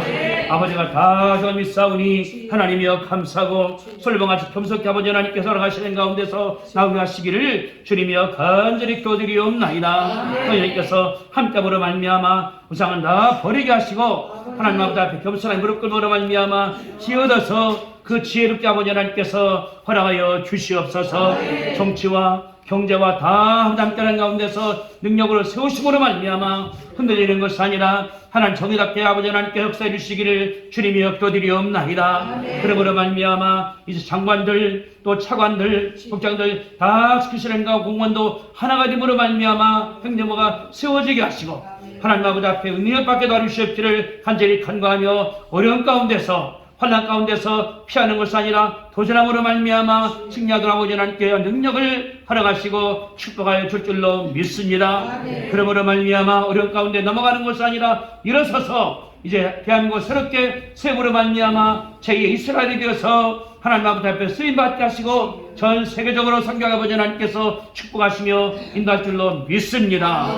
[SPEAKER 19] 아버지가 다 믿사오니 하나님이여 감사하고 솔방같이 겸손히 아버지 하나님께서 나가시는 가운데서 나오게 하시기를 주님이여 간절히 기도드리옵나이다. 성령님께서 함께함으로 말미암아 우상은 다 버리게 하시고 하나님 아버지 앞에 겸손하게 무릎 꿇음으로 말미암아 지어져서 그 지혜롭게 아버지 하나님께서 허락하여 주시옵소서. 정치와 경제와 다 함께하는 가운데서 능력으로 세우심으로 말미암아 흔들리는 것이 아니라 하나님 정의답게 아버지 하나님께 역사해 주시기를 주님이여 기도드리옵나이다. 그러므로 말미암아 이제 장관들 또 차관들 국장들 다 시키시는 가 공무원도 하나가 됨으로 말미암아 행정부가 세워지게 하시고 하나님 아버지 앞에 은혜를 받게 도와주시옵기를 간절히 간구하며 어려운 가운데서 환난 가운데서 피하는 것이 아니라 도전함으로 말미암아 승리하도록 아버지 하나님께 능력을 허락하시고 축복하여 줄 줄로 믿습니다. 그러므로 말미암아 어려운 가운데 넘어가는 것이 아니라 일어서서 이제 대한민국 새롭게 세우므로 말미암아 제2의 이스라엘이 되어서 하나님 아버지 앞에 쓰임받게 하시고 전 세계적으로 성경 아버지 하나님께서 축복하시며 인도할 줄로 믿습니다.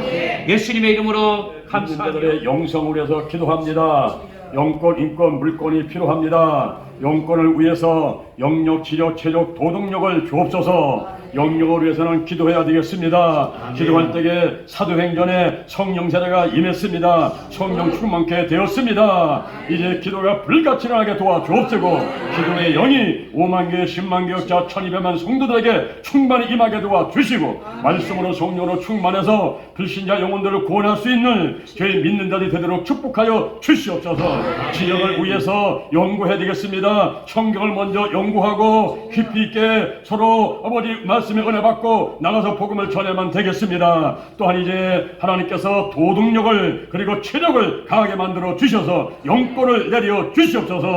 [SPEAKER 19] 예수님의 이름으로 감사합니다.
[SPEAKER 16] 영성을 위해서 기도합니다. 영권, 인권, 물권이 필요합니다. 영권을 위해서 영력, 지력, 체력, 도덕력을 주옵소서. 영력을 위해서는 기도해야 되겠습니다. 기도할 때에 사도행전에 성령 세례가 임했습니다. 성령 충만케 되었습니다. 이제 기도가 불같이 일어나게 도와주옵시고 기도의 영이 5만 개, 10만 개역자 1200만 성도들에게 충만히 임하게 도와주시고 말씀으로 성령으로 충만해서 불신자 영혼들을 구원할 수 있는 저희 믿는 자들이 되도록 축복하여 주시옵소서. 지역을 위해서 연구해야 되겠습니다. 성경을 먼저 연구하고 깊이 있게 서로 아버지 말씀에 은혜 받고 나가서 복음을 전해만 되겠습니다. 또한 이제 하나님께서 도덕력을 그리고 체력을 강하게 만들어 주셔서 영권을 내려 주시옵소서.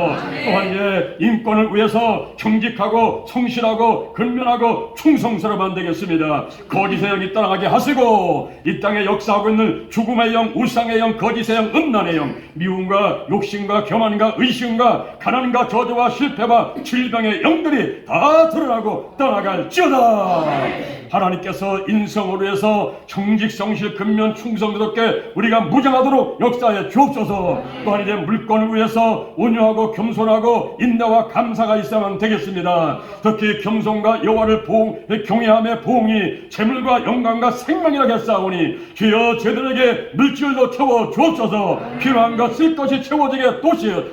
[SPEAKER 16] 또한 이제 인권을 위해서 정직하고 성실하고 근면하고 충성스러워만 되겠습니다. 거짓의 영이 떠나가게 하시고 이 땅에 역사하고 있는 죽음의 영, 우상의 영, 거짓의 영, 음란의 영, 미움과 욕심과 교만과 의심과 가난과 저주와 실패와 질병의 영들이 다 드러나고 떠나갈지어다. 하나님께서 인성으로 해서 정직, 성실, 근면, 충성스럽게 우리가 무장하도록 역사해 주옵소서. 또한 이제 물건을 위해서 온유하고 겸손하고 인내와 감사가 있어야만 되겠습니다. 특히 겸손과 여호와를 경외함의 보응이 재물과 영광과 생명이라고 했사오니 주여 저들에게 물질도 채워 주옵소서. 필요한 것 쓸 것이 채워지게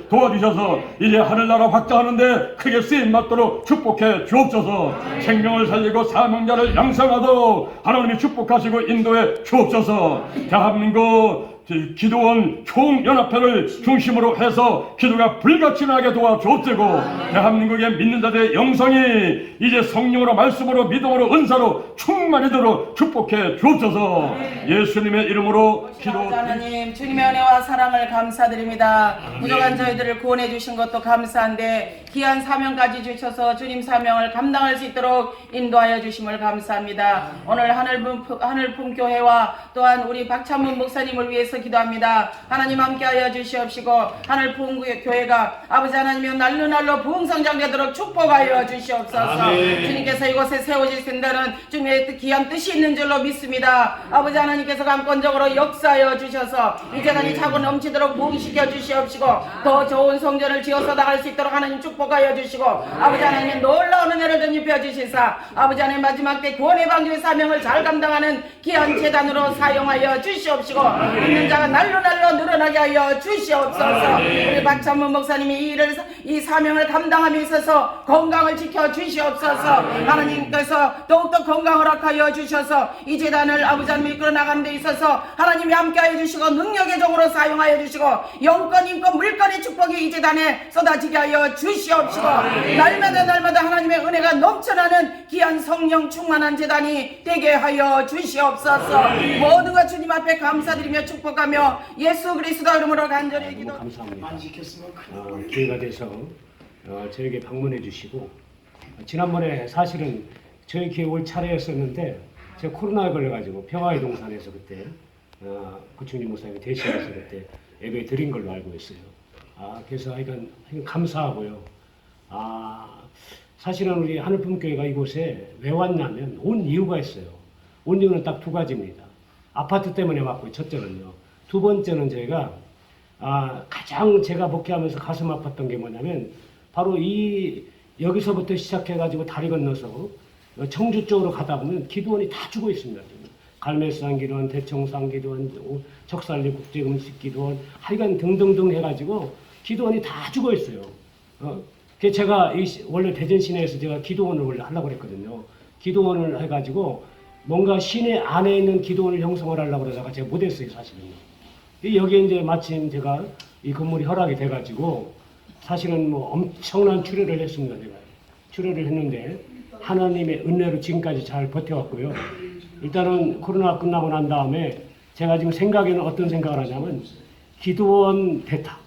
[SPEAKER 16] 도와주셔서 이제 하늘나라 확장하는데 크게 쓰임 받도록 축복해 주옵소서. 생명을 살리고 사명자를 양성하도록 하나님이 축복하시고 인도해 주옵소서. 대한민국
[SPEAKER 20] 기도원 총연합회를 중심으로 해서 기도가 불같이 나게 도와주옵시고 대한민국의 믿는 자들의 영성이 이제 성령으로 말씀으로 믿음으로 은사로 충만히도록 축복해 주옵소서. 예수님의 이름으로
[SPEAKER 14] 하나님 주님의 은혜와 사랑을 감사드립니다. 부족한 저희들을 구원해 주신 것도 감사한데 귀한 사명까지 주셔서 주님 사명을 감당할 수 있도록 인도하여 주심을 감사합니다. 오늘 하늘품교회와 또한 우리 박찬문 목사님을 위해서 기도합니다. 하나님 함께하여 주시옵시고 하늘품교회가 아버지 하나님이여 날로 부흥성장되도록 축복하여 주시옵소서.
[SPEAKER 1] 아멘.
[SPEAKER 14] 주님께서 이곳에 세워지신 데는 주님의 귀한 뜻이 있는 줄로 믿습니다. 아버지 하나님께서 감권적으로 역사하여 주셔서 이 재단이 차고 넘치도록 부흥시켜 주시옵시고 더 좋은 성전을 지어서 나갈 수 있도록 하나님 축복하여 주시고 아버지 하나님 놀라운 은혜를 좀 입혀 주시사 아버지 하나님 마지막 때 구원의 방주의 사명을 잘 감당하는 귀한 재단으로 사용하여 주시옵시고 믿는 자가 날로 늘어나게 하여 주시옵소서. 우리 박찬문 목사님이 이 사명을 감당함에 있어서 건강을 지켜 주시옵소서. 하나님께서 더욱더 건강을 허락하여 주셔서 이 재단을 아버지 하나님 이끌어 나가는 데 있어서 하나님이 함께하여 주시고 능력의 종으로 사용하여 주시고 영권 인권 물권의 축복이 이 재단에 쏟아지게 하여 주시옵시고 날마다 하나님의 은혜가 넘쳐나는 귀한 성령 충만한 재단이 되게 하여 주시옵소서. 모두가 주님 앞에 감사드리며 축복하며 예수 그리스도 이름으로 간절히 기도
[SPEAKER 12] 감사합니다. 기회가 돼서 저에게 방문해 주시고 지난번에 사실은 저희 교회 올 차례였었는데 제가 코로나에 걸려가지고 평화의 동산에서 그때 구충진 목사님이 대신해서 그때 예배 드린 걸로 알고 있어요. 그래서 이건 감사하고요. 사실은 우리 하늘품교회가 이곳에 왜 왔냐면 온 이유가 있어요. 온 이유는 딱 두 가지입니다. 아파트 때문에 왔고요. 첫째는요. 두 번째는 저희가 가장 제가 목회하면서 가슴 아팠던 게 뭐냐면 바로 여기서부터 시작해가지고 다리 건너서 청주 쪽으로 가다 보면 기도원이 다 죽어 있습니다. 갈매산 기도원, 대청산 기도원, 적살리 국제음식 기도원, 하여간 등등등 해가지고 기도원이 다 죽어 있어요. 제가 원래 대전 시내에서 제가 기도원을 원래 하려고 그랬거든요. 기도원을 해가지고 뭔가 시내 안에 있는 기도원을 형성을 하려고 그러다가 제가 못했어요, 사실은요. 여기에 이제 마침 제가 이 건물이 허락이 돼가지고 사실은 뭐 엄청난 출혈을 했습니다, 제가. 출혈을 했는데 하나님의 은혜로 지금까지 잘 버텨왔고요. 일단은 코로나 끝나고 난 다음에 제가 지금 생각에는 어떤 생각을 하냐면 기도원 대타,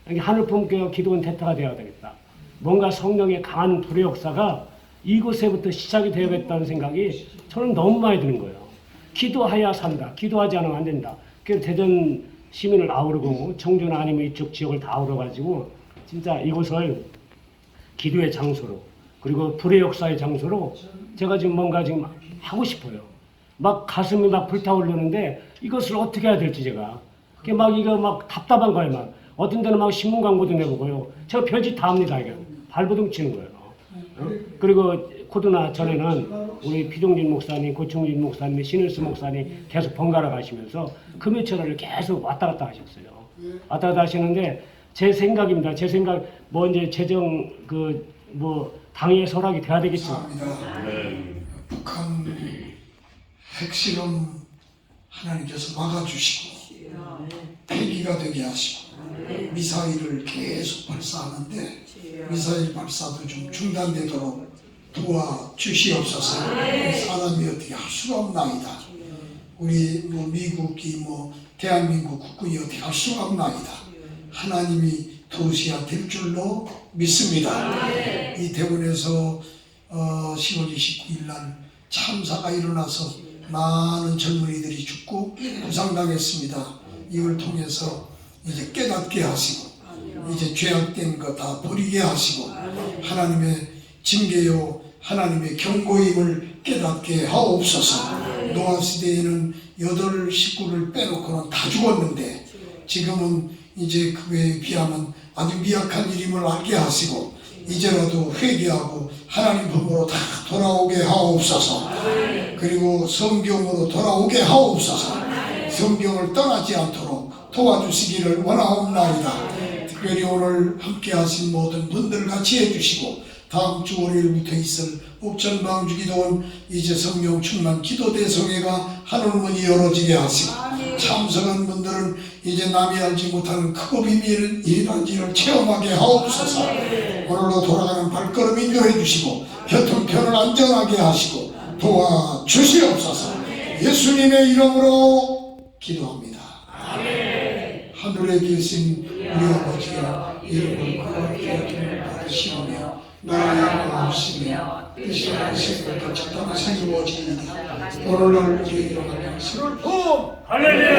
[SPEAKER 12] 하늘품교회 기도원 대타가 되어야 되겠다. 뭔가 성령의 강한 불의 역사가 이곳에부터 시작이 되어야겠다는 생각이 저는 너무 많이 드는 거예요. 기도해야 산다. 기도하지 않으면 안 된다. 그래서 대전 시민을 아우르고 청주나 아니면 이쪽 지역을 다 아우러가지고 진짜 이곳을 기도의 장소로 그리고 불의 역사의 장소로 제가 지금 뭔가 지금 하고 싶어요. 막 가슴이 막 불타오르는데 이것을 어떻게 해야 될지 제가 이거 막 답답한 거예요. 막 어떤 데는 막 신문 광고도 내보고요. 제가 별짓 다 합니다. 이게 발버둥 치는 거예요. 그리고 코로나 전에는 우리 피종진 목사님, 고충진 목사님, 신일수 목사님 계속 번갈아 가시면서 금요철을 계속 왔다 갔다 하셨어요. 왔다 갔다 하시는데 제 생각입니다. 제 생각 이제 재정 당의 설악이 돼야 되겠죠.
[SPEAKER 4] 북한 핵실험 하나님께서 막아주시고 폐기가 되게 하시고 미사일을 계속 발사하는데 미사일 발사도 좀 중단되도록 도와주시옵소서. 사람이 어떻게 할 수가 없나이다. 우리 미국이 대한민국 국군이 어떻게 할 수가 없나이다. 하나님이 도우셔야 될 줄로 믿습니다. 이 대구에서 10월 29일 날 참사가 일어나서 많은 젊은이들이 죽고 부상당했습니다. 이걸 통해서 이제 깨닫게 하시고 이제 죄악된 거 다 버리게 하시고 하나님의 징계요 하나님의 경고임을 깨닫게 하옵소서. 노아 시대에는 8 식구를 빼놓고는 다 죽었는데 지금은 이제 그에 비하면 아주 미약한 일임을 알게 하시고 이제라도 회개하고 하나님 품으로 다 돌아오게 하옵소서. 그리고 성경으로 돌아오게 하옵소서. 성경을 떠나지 않도록 도와주시기를 원하옵나이다. 특별히 오늘 함께 하신 모든 분들 같이 해주시고 다음 주 월요일부터 있을 옥천방주기도원 이제 성령 충만 기도대성회가 하늘문이 열어지게 하시고 참석한 분들은 이제 남이 알지 못하는 크고 비밀 일단지를 체험하게 하옵소서. 오늘로 돌아가는 발걸음 인도해 주시고 교통편을 안전하게 하시고 도와주시옵소서. 예수님의 이름으로 기도합니다. 하늘에 계신 우리 아버지여, 이름을 거룩히 여김을 받으시오며 나라의 마음이시며 뜻이 하시는 것 같이 땅에 이루어지이다. 오늘날 우리의 일어나는 것을 할렐루야.